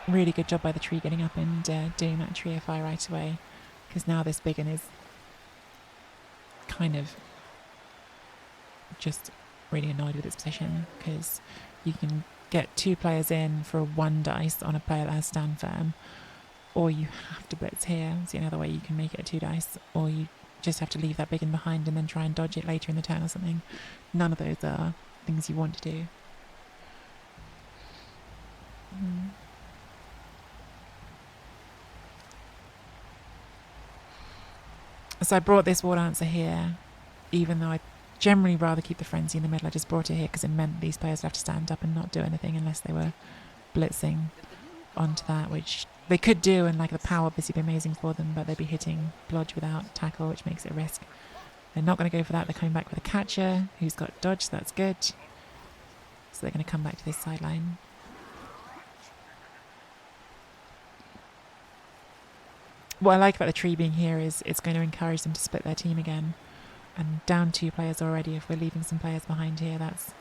Speaker 1: Really good job by the tree getting up and doing that tree FI right away, because now this big one is kind of just really annoyed with its position, because you can get 2 players in for 1 dice on a player that has stand firm, or you have to blitz here. It's the only other way you can make it a 2 dice, or you just have to leave that big one behind and then try and dodge it later in the turn or something. None of those are things you want to do. So I brought this war dancer here, even though I generally rather keep the frenzy in the middle. I just brought it here because it meant these players would have to stand up and not do anything unless they were blitzing onto that, which they could do, and like the power obviously be amazing for them, but they'd be hitting blodge without tackle, which makes it a risk. They're not going to go for that. They're coming back with a catcher who's got dodge, so that's good. So they're going to come back to this sideline. What I like about the tree being here is it's going to encourage them to split their team again. And down 2 players already, if we're leaving some players behind here, that's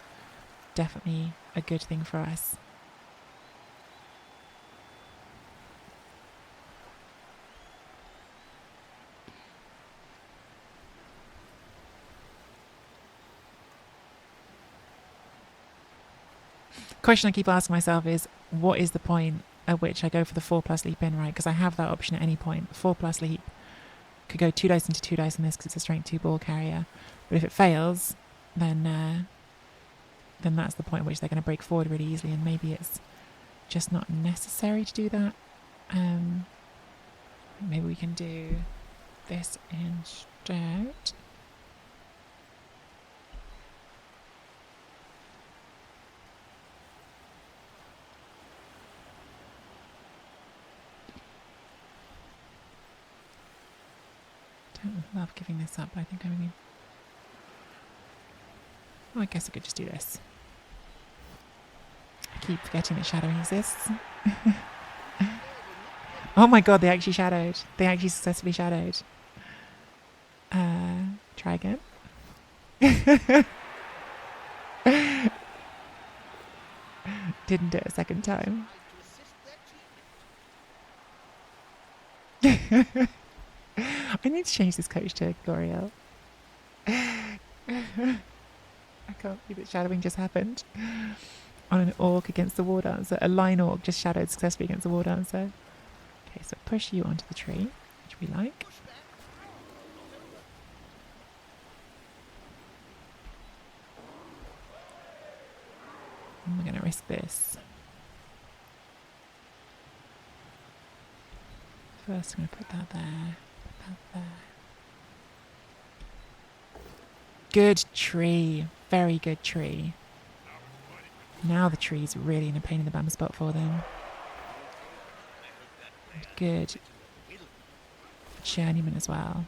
Speaker 1: definitely a good thing for us. Question I keep asking myself is, what is the point at which I go for the 4+ leap in, right? Because I have that option at any point. 4+ leap could go 2 dice into 2 dice in this because it's a strength 2 ball carrier. But if it fails, then that's the point at which they're going to break forward really easily, and maybe it's just not necessary to do that. Maybe we can do this instead. Don't love giving this up, but I think I really... Oh, I guess I could just do this. I keep forgetting that shadowing exists. Oh my god, they actually shadowed. They actually successfully shadowed. Try again. Didn't do it a second time. I need to change this coach to Goriel. I can't believe that shadowing just happened on an orc against the war dancer. A line orc just shadowed successfully against the war dancer. Okay, so push you onto the tree, which we like. And we're going to risk this. First, I'm going to put that there. Put that there. Good tree. Very good tree. Now the tree's really in a pain in the bum spot for them. And good journeyman as well.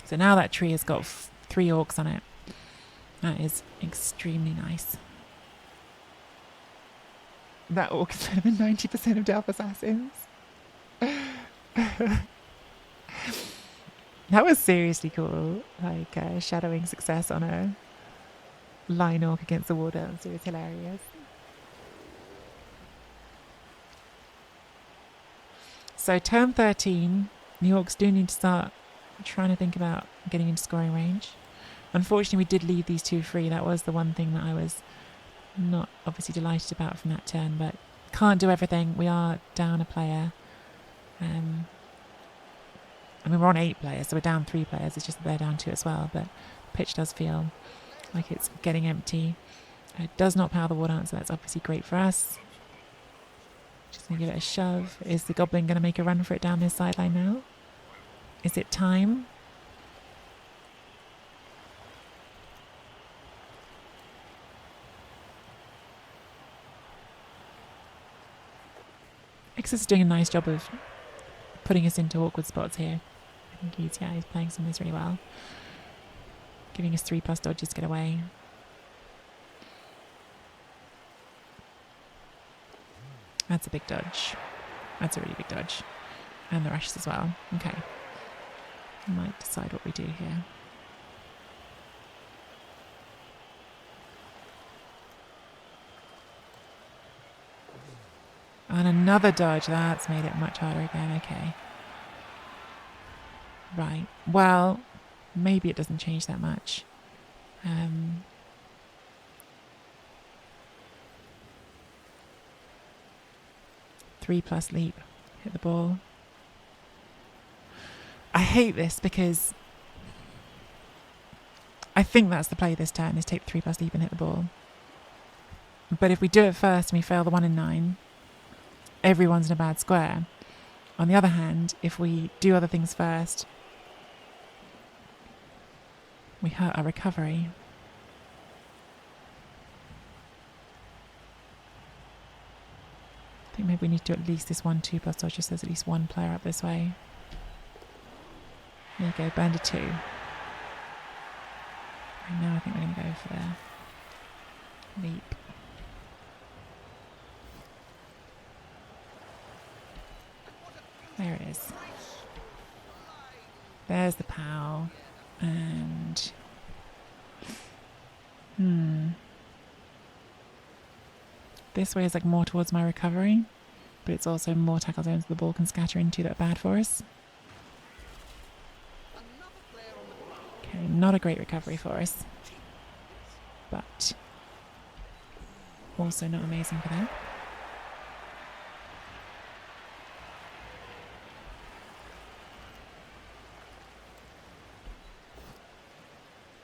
Speaker 1: So now that tree has got 3 orcs on it. That is extremely nice. That orc is better than 90% of Delph assassins. That was seriously cool. Like shadowing success on a line orc against the war dancer is hilarious. So turn 13, the orcs do need to start trying to think about getting into scoring range. Unfortunately, we did leave these 2 free. That was the one thing that I was not obviously delighted about from that turn, but can't do everything. We are down a player. I mean, we're on 8 players, so we're down 3 players. It's just that they're down 2 as well, but the pitch does feel like it's getting empty. It does not power the war dancer. That's obviously great for us. Just going to give it a shove. Is the goblin going to make a run for it down this sideline now? Is it time? Exus is doing a nice job of putting us into awkward spots here. I think he's playing some of this really well. Giving us 3+ dodges to get away. That's a big dodge. That's a really big dodge. And the rushes as well. Okay. We might decide what we do here. And another dodge. That's made it much harder again. Okay. Right. Well, maybe it doesn't change that much. 3+ leap. Hit the ball. I hate this because I think that's the play this turn, is take the 3+ leap and hit the ball. But if we do it first and we fail the 1 in 9, everyone's in a bad square. On the other hand, if we do other things first, we hurt our recovery. I think maybe we need to do at least this 1 2+ dodge, just there's at least 1 player up this way. There you go, burn to 2. Right now I think we're going to go for the leap. There it is. There's the POW. And... this way is like more towards my recovery, but it's also more tackle zones the ball can scatter into that are bad for us. Okay, not a great recovery for us. but also not amazing for that.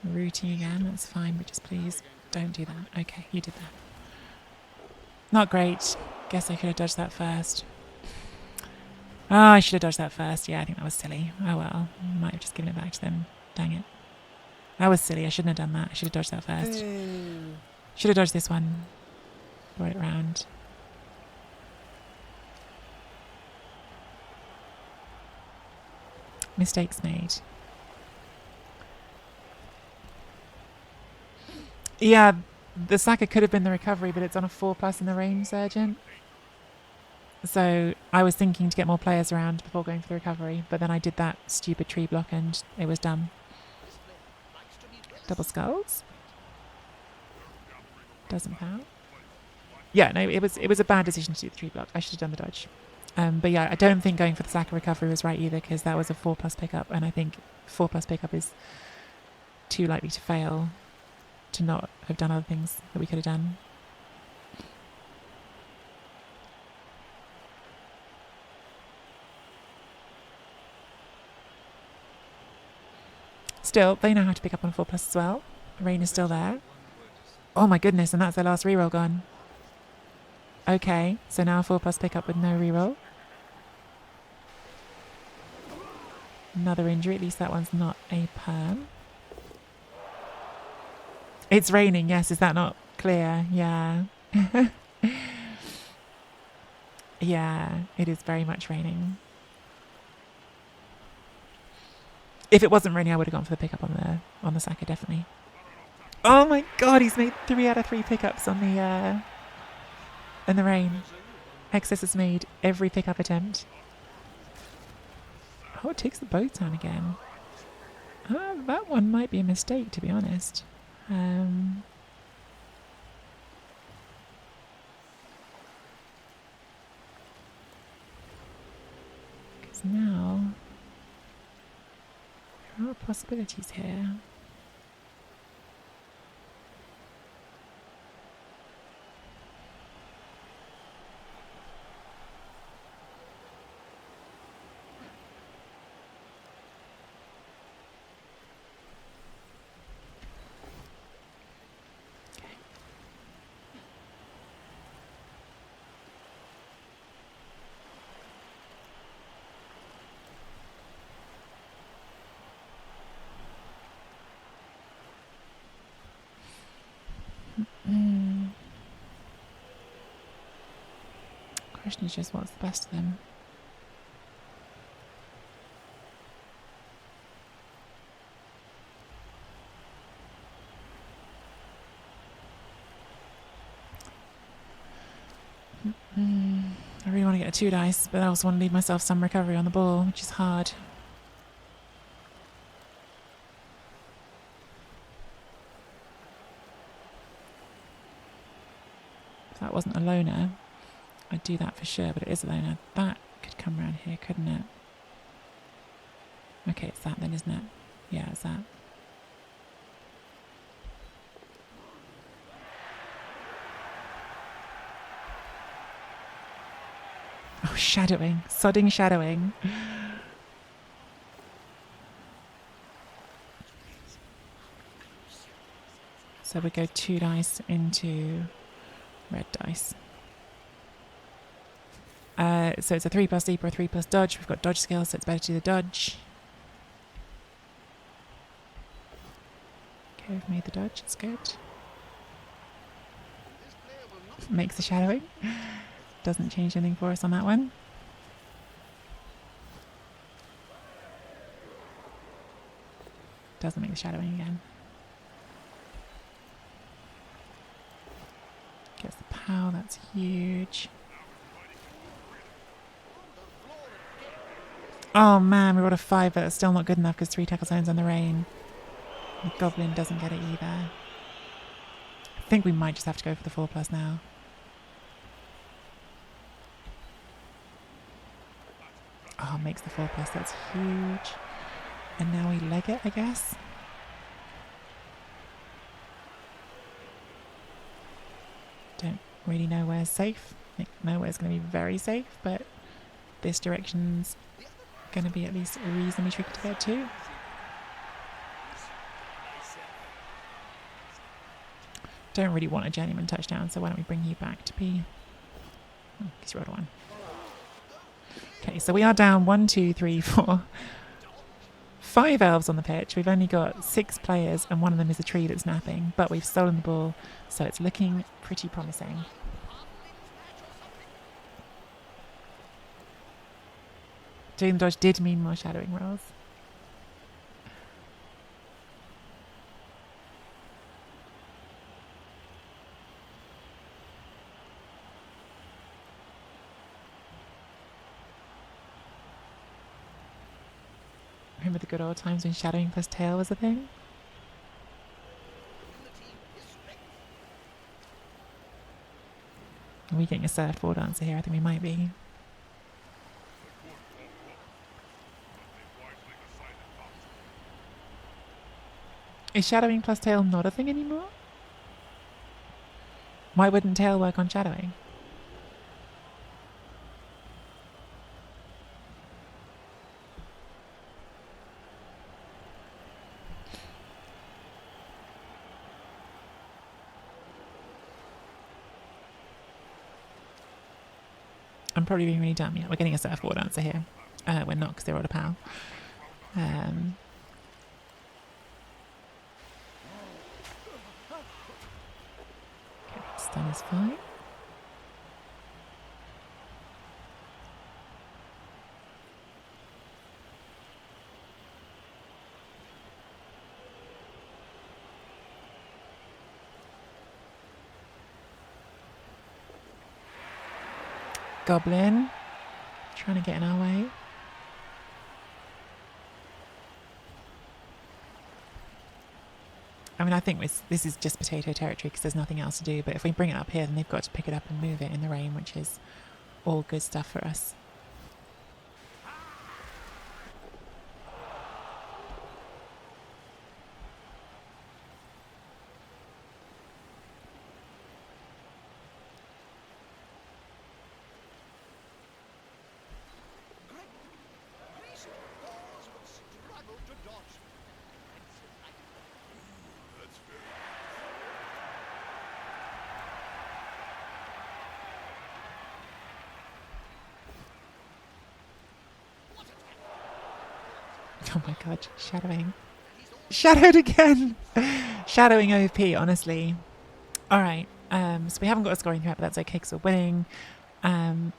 Speaker 1: Rooting again, that's fine, but just please don't do that. Okay, you did that. Not great. Guess I could have dodged that first. Oh, I should have dodged that first. Yeah, I think that was silly. Oh well, might have just given it back to them. Dang it. That was silly. I shouldn't have done that. I should have dodged that first. Should have dodged this one. Brought it round. Mistakes made. Yeah, the Saka could have been the recovery, but it's on a 4+ in the rain, Surgeon. So I was thinking to get more players around before going for the recovery, but then I did that stupid tree block and it was done. Double skulls. Doesn't count. Yeah, no, it was a bad decision to do the tree block. I should have done the dodge. But yeah, I don't think going for the Saka recovery was right either, because that was a 4+ pickup, and I think 4+ pickup is too likely to fail to not have done other things that we could have done. Still, they know how to pick up on 4+ as well. Rain is still there. Oh my goodness, and that's their last reroll gone. Okay, so now 4+ pickup with no reroll. Another injury, at least that one's not a perm. It's raining, yes, is that not clear? Yeah. Yeah, it is very much raining. If it wasn't raining, I would have gone for the pickup on the Saka, definitely. Oh my god, he's made 3 out of 3 pickups on the in the rain. Excess has made every pickup attempt. Oh, it takes the boat down again. That one might be a mistake, to be honest. Because now there are possibilities here. Question is just what's the best of them. I really want to get a 2 dice, but I also want to leave myself some recovery on the ball, which is hard. If that wasn't a loner, I'd do that for sure, but it is a loner. That could come around here, couldn't it? Okay, it's that then, isn't it? Yeah, it's that. Oh, shadowing. Sodding shadowing. So we go 2 dice into red dice. So it's a 3+ leap or a 3+ dodge. We've got dodge skills, so it's better to do the dodge. Okay, we've made the dodge. It's good. Makes the shadowing. Doesn't change anything for us on that one. Doesn't make the shadowing again. Gets the pow, that's huge. Oh man, we rolled a 5, but it's still not good enough because 3 tackle zones on the rain. The goblin doesn't get it either. I think we might just have to go for the 4+ now. Oh, makes the 4+, that's huge. And now we leg it, I guess. Don't really know where's safe. I think nowhere's going to be very safe, but this direction's going to be at least reasonably tricky to get to. Don't really want a journeyman touchdown, so why don't we bring you back to P? Oh, he's rolled a 1. Okay, so we are down 1, 2, 3, 4, 5 elves on the pitch. We've only got 6 players, and one of them is a tree that's napping, but we've stolen the ball, so it's looking pretty promising. Doing the dodge did mean more shadowing rolls. Remember the good old times when shadowing plus tail was a thing? Are we getting a surfboard answer here? I think we might be. Is shadowing plus tail not a thing anymore? Why wouldn't tail work on shadowing? I'm probably being really dumb. Yeah, we're getting a surfboard answer here. We're not, because they're all a pal. Okay, stun is fine. Goblin trying to get in our way. I mean, I think this is just potato territory because there's nothing else to do, but if we bring it up here, then they've got to pick it up and move it in the rain, which is all good stuff for us. Oh my god, shadowing. Shadowed again! Shadowing OP, honestly. Alright, so we haven't got a scoring threat, but that's okay because we're winning. Turn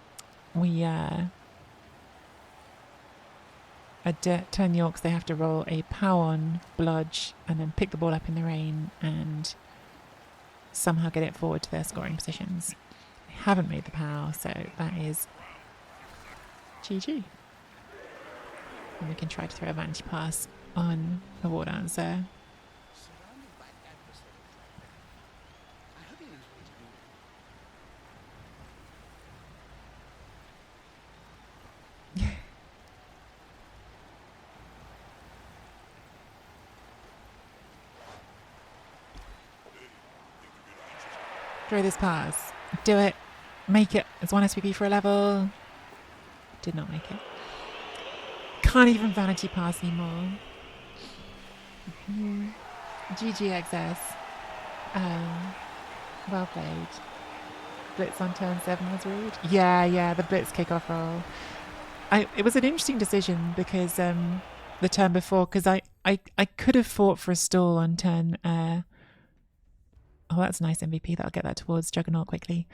Speaker 1: the orcs, they have to roll a pow on, bludge, and then pick the ball up in the rain and somehow get it forward to their scoring positions. They haven't made the pow, so that is GG. And we can try to throw a vantage pass on the war dancer. Throw this pass. Do it. Make it. It's 1 SPP for a level. Did not make it. Can't even vanity pass anymore. GGXS. Well played. Blitz on turn 7 was rude. Yeah, the blitz kickoff roll. It was an interesting decision because the turn before, because I could have fought for a stall on turn. Oh, that's a nice MVP. That'll get that towards Juggernaut quickly.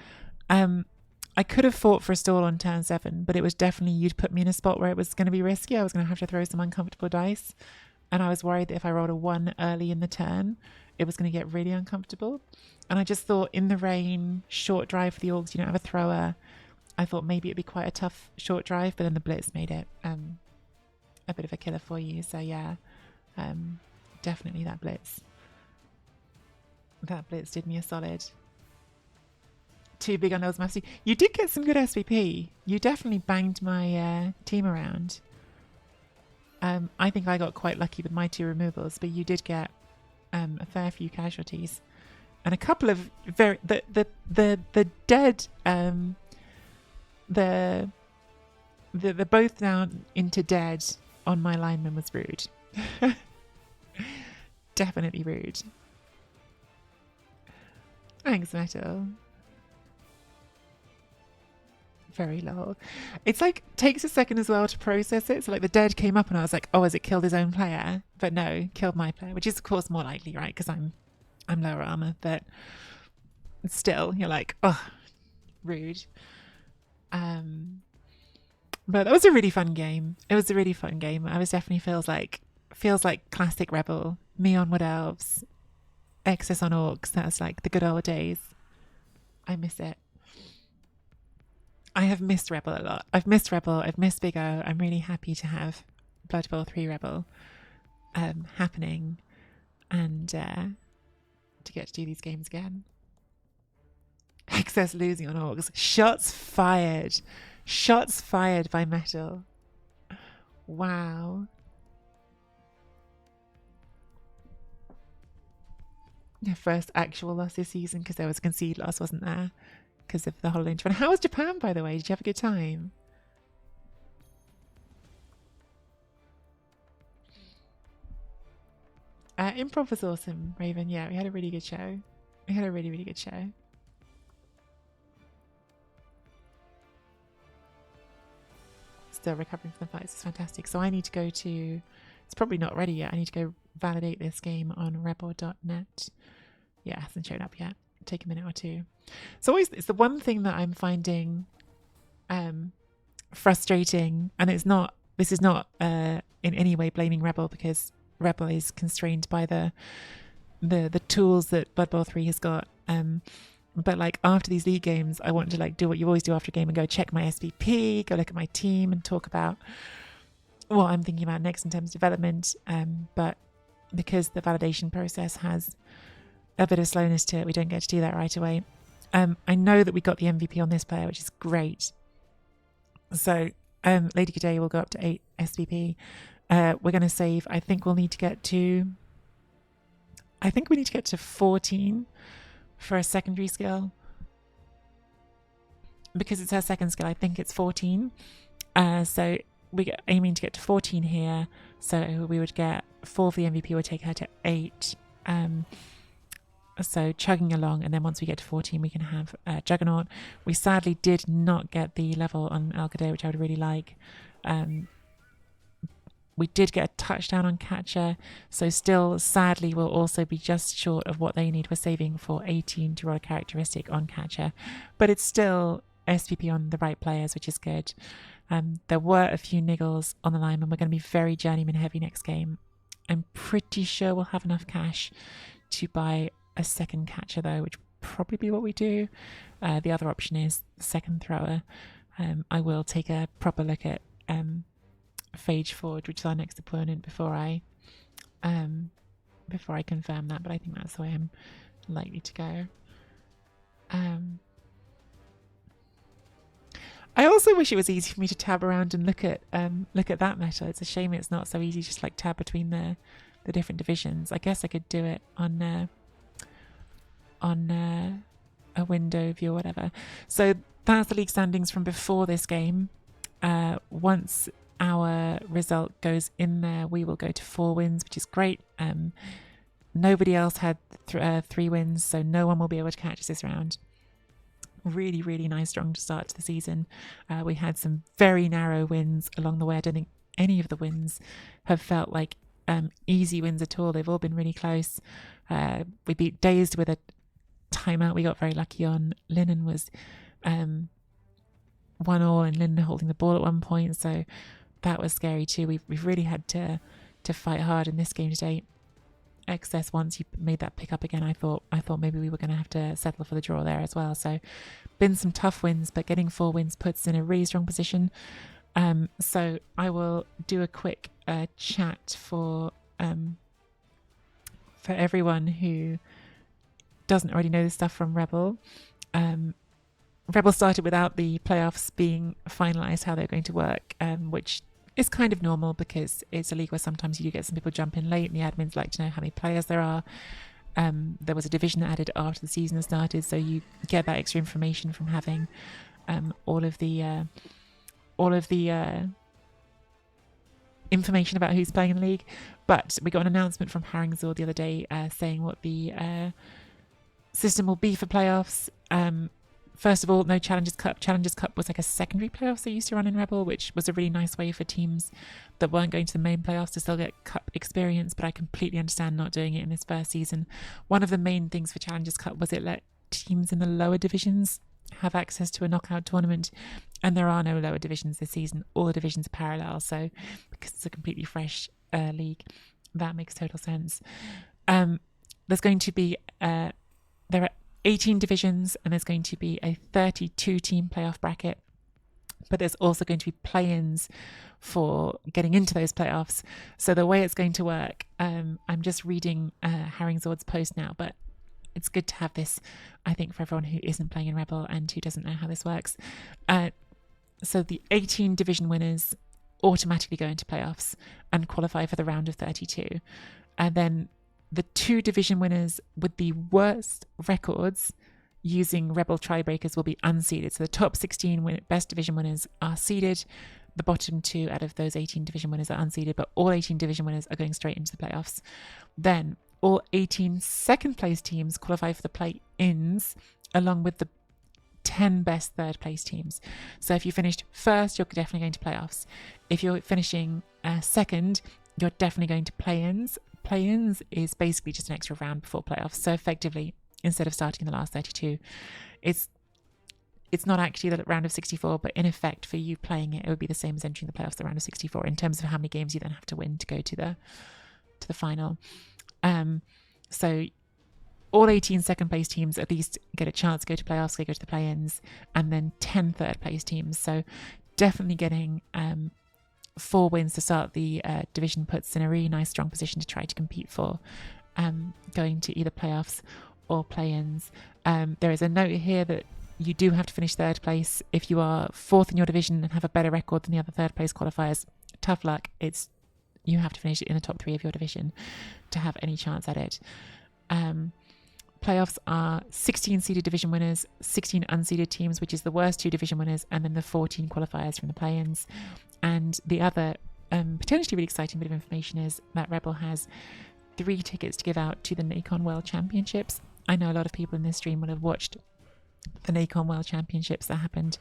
Speaker 1: I could have fought for a stall on turn 7, but it was definitely you'd put me in a spot where it was going to be risky. I was going to have to throw some uncomfortable dice. And I was worried that if I rolled a 1 early in the turn, it was going to get really uncomfortable. And I just thought in the rain, short drive for the orcs, you don't have a thrower. I thought maybe it'd be quite a tough short drive, but then the blitz made it a bit of a killer for you. So yeah, definitely that blitz. That blitz did me a solid. 2 big unknowns mastery. You did get some good SVP. You definitely banged my team around. I think I got quite lucky with my 2 removals, but you did get a fair few casualties. and a couple of very the dead the both down into dead on my lineman was rude. Definitely rude. Thanks, Metal. Very low. It's like takes a second as well to process it. So like the dead came up and I was like, oh, has it killed his own player? But no, killed my player, which is of course more likely, right? Because I'm lower armor, but still, you're like, oh, rude. But that was a really fun game. It was a really fun game. I was definitely feels like classic Rebel, me on Wood Elves, Excess on Orcs. That's like the good old days. I miss it. I have missed Rebel a lot. I've missed Rebel. I've missed Big O. I'm really happy to have Blood Bowl 3 Rebel happening and to get to do these games again. Excess losing on Orcs. Shots fired. Shots fired by Metal. Wow. The first actual loss this season because there was a concede loss, wasn't there? Because of the whole intro. And how was Japan, by the way? Did you have a good time? Improv was awesome, Raven. Yeah, we had a really good show. We had a really, really good show. Still recovering from the fights. It's fantastic. So I need to go to... It's probably not ready yet. I need to go validate this game on rebel.net. Yeah, it hasn't shown up yet. Take a minute or two. It's the one thing that I'm finding frustrating, and this is not in any way blaming Rebel, because Rebel is constrained by the tools that Blood Bowl 3 has got. But like after these league games, I want to like do what you always do after a game and go check my SVP, go look at my team and talk about what I'm thinking about next in terms of development. But because the validation process has a bit of slowness to it, we don't get to do that right away. I know that we got the MVP on this player, which is great. So Lady G'day will go up to 8 SVP. We're going to save. I think we need to get to 14 for a secondary skill. Because it's her second skill, I think it's 14. So we're aiming to get to 14 here. So we would get 4 for the MVP, would take her to 8. So chugging along, and then once we get to 14, we can have Juggernaut. We sadly did not get the level on Al G'day, which I would really like. We did get a touchdown on Catcher, so still, sadly, we'll also be just short of what they need. We're saving for 18 to roll a characteristic on Catcher, but it's still SVP on the right players, which is good. There were a few niggles on the line, and we're going to be very journeyman heavy next game. I'm pretty sure we'll have enough cash to buy a second Catcher, though, which will probably be what we do. The other option is the second thrower. I will take a proper look at Phage Forge, which is our next opponent, before I confirm that, but I think that's the way I'm likely to go. I also wish it was easy for me to tab around and look at that meta. It's a shame it's not so easy, just like tab between the different divisions. I guess I could do it on a window view or whatever. So that's the league standings from before this game. Once our result goes in there, we will go to 4 wins, which is great. Nobody else had 3 wins, so no one will be able to catch us this round. Really, really nice, strong start to the season. We had some very narrow wins along the way. I don't think any of the wins have felt like easy wins at all. They've all been really close. We beat Dazed with a timeout we got very lucky on. Linen was 1-1 and Linen holding the ball at one point, so that was scary too. We've really had to fight hard in this game today. Excess, once you made that pick up again, I thought maybe we were going to have to settle for the draw there as well. So been some tough wins, but getting 4 wins puts in a really strong position. So I will do a quick chat for everyone who doesn't already know this stuff from Rebel. Rebel started without the playoffs being finalised, how they're going to work, which is kind of normal because it's a league where sometimes you do get some people jump in late and the admins like to know how many players there are. There was a division added after the season started, so you get that extra information from having all of the information about who's playing in the league. But we got an announcement from Haringzord the other day saying what the system will be for playoffs. First of all, no Challengers Cup. Challengers Cup was like a secondary playoffs they used to run in Rebel, which was a really nice way for teams that weren't going to the main playoffs to still get cup experience, but I completely understand not doing it in this first season. One of the main things for Challengers Cup was it let teams in the lower divisions have access to a knockout tournament, and there are no lower divisions this season. All the divisions are parallel, so because it's a completely fresh league, that makes total sense. There's going to be there are 18 divisions, and there's going to be a 32 team playoff bracket, but there's also going to be play-ins for getting into those playoffs. So the way it's going to work, I'm just reading Haringzord's post now, but it's good to have this, I think, for everyone who isn't playing in Rebel and who doesn't know how this works. So the 18 division winners automatically go into playoffs and qualify for the round of 32. And then the 2 division winners with the worst records using Rebel tiebreakers will be unseeded. So the top 16 best division winners are seeded. The bottom 2 out of those 18 division winners are unseeded, but all 18 division winners are going straight into the playoffs. Then all 18 second place teams qualify for the play-ins along with the 10 best third place teams. So if you finished first, you're definitely going to playoffs. If you're finishing second, you're definitely going to play-ins. Play-ins is basically just an extra round before playoffs. So effectively, instead of starting in the last 32, it's not actually the round of 64, but in effect for you playing it, it would be the same as entering the playoffs, the round of 64, in terms of how many games you then have to win to go to the final. So all 18 second place teams at least get a chance to go to playoffs, they go to the play-ins, and then 10 third place teams. So definitely getting 4 wins to start the division puts in a really nice strong position to try to compete for going to either playoffs or play-ins. There is a note here that you do have to finish third place. If you are 4th in your division and have a better record than the other third place qualifiers, tough luck. You have to finish it in the top 3 of your division to have any chance at it. Playoffs are 16 seeded division winners, 16 unseeded teams, which is the worst 2 division winners, and then the 14 qualifiers from the play-ins. And the other potentially really exciting bit of information is that Rebel has 3 tickets to give out to the Nacon World Championships. I know a lot of people in this stream will have watched the Nacon World Championships that happened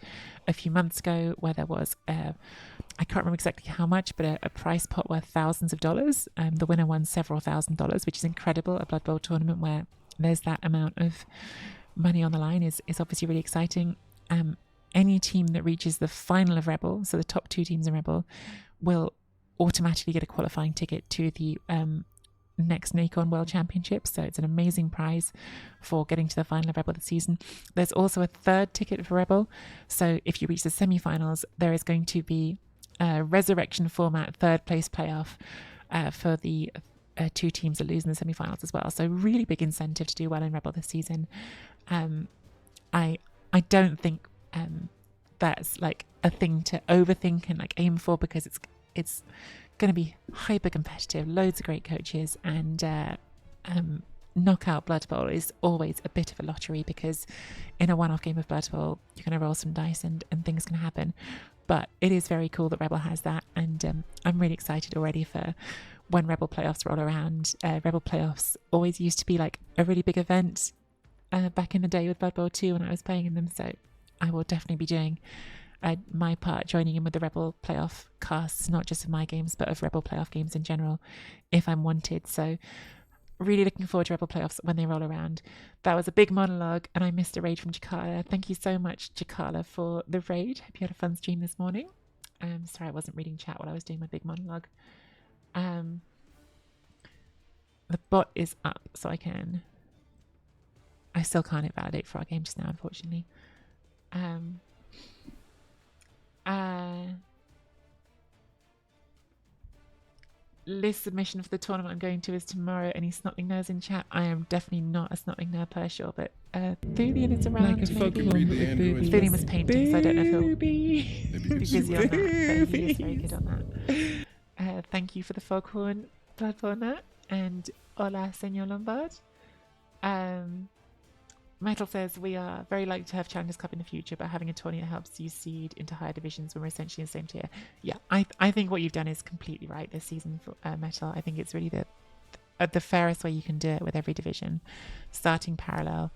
Speaker 1: a few months ago, where there was I can't remember exactly how much, but a prize pot worth thousands of dollars. The winner won several $1,000s, which is incredible. A Blood Bowl tournament where there's that amount of money on the line is obviously really exciting. Any team that reaches the final of Rebel, so the top 2 teams in Rebel, will automatically get a qualifying ticket to the next Nacon World Championships. So it's an amazing prize for getting to the final of Rebel this season. There's also a 3rd ticket for Rebel. So if you reach the semi-finals, there is going to be a resurrection format 3rd place playoff for the 2 teams that lose in the semi-finals as well. So really big incentive to do well in Rebel this season. I don't think that's like a thing to overthink and like aim for, because it's going to be hyper competitive, loads of great coaches, and knockout Blood Bowl is always a bit of a lottery, because in a one-off game of Blood Bowl you're going to roll some dice and things can happen. But it is very cool that Rebel has that, and I'm really excited already for when Rebel playoffs roll around. Rebel playoffs always used to be like a really big event back in the day with Blood Bowl 2 when I was playing in them, so I will definitely be doing my part, joining in with the Rebel playoff casts, not just of my games but of Rebel playoff games in general if I'm wanted. So really looking forward to Rebel playoffs when they roll around. That was a big monologue, and I missed a raid from Jakala. Thank you so much, Jakala, for the raid. Hope you had a fun stream this morning. Sorry I wasn't reading chat while I was doing my big monologue. The bot is up, so I still can't hit validate for our game just now, unfortunately. List submission for the tournament I'm going to is tomorrow. Any snotling nerds in chat? I am definitely not a snotling nerd per sure, but Thulian is around. Like Thulian was painting, so I don't know if he'll be busy on that, but he is very good on that. Thank you for the foghorn, Blood Nut, and hola, Senor Lombard. Metal says, we are very likely to have Challengers Cup in the future, but having a tournament helps you seed into higher divisions when we're essentially in the same tier. Yeah, I think what you've done is completely right this season for Metal. I think it's really the fairest way you can do it with every division. Starting parallel.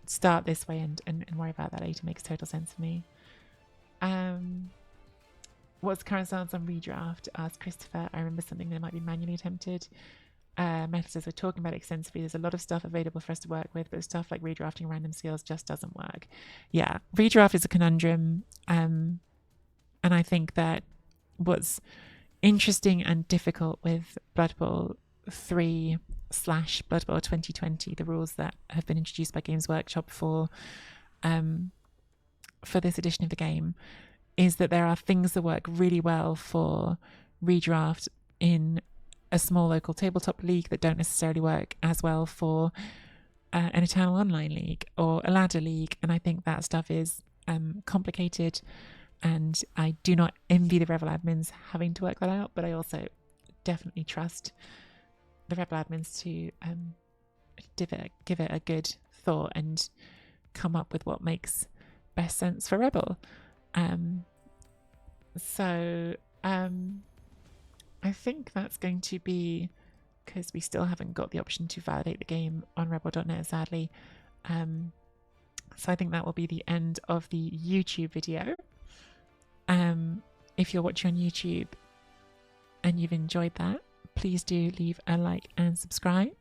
Speaker 1: Start this way and worry about that later makes total sense for me. What's the current stance on redraft? Asked Christopher. I remember something that might be manually attempted. Meta says, we're talking about it extensively. There's a lot of stuff available for us to work with, but stuff like redrafting random skills just doesn't work. Yeah, redraft is a conundrum. And I think that what's interesting and difficult with Blood Bowl 3 / Blood Bowl 2020, the rules that have been introduced by Games Workshop for this edition of the game, is that there are things that work really well for redraft in a small local tabletop league that don't necessarily work as well for an Eternal Online league or a ladder league. And I think that stuff is complicated, and I do not envy the Rebel admins having to work that out, but I also definitely trust the Rebel admins to give it a good thought and come up with what makes best sense for Rebel. I think that's going to be, because we still haven't got the option to validate the game on rebel.net, sadly. So I think that will be the end of the YouTube video. If you're watching on YouTube and you've enjoyed that, please do leave a like and subscribe.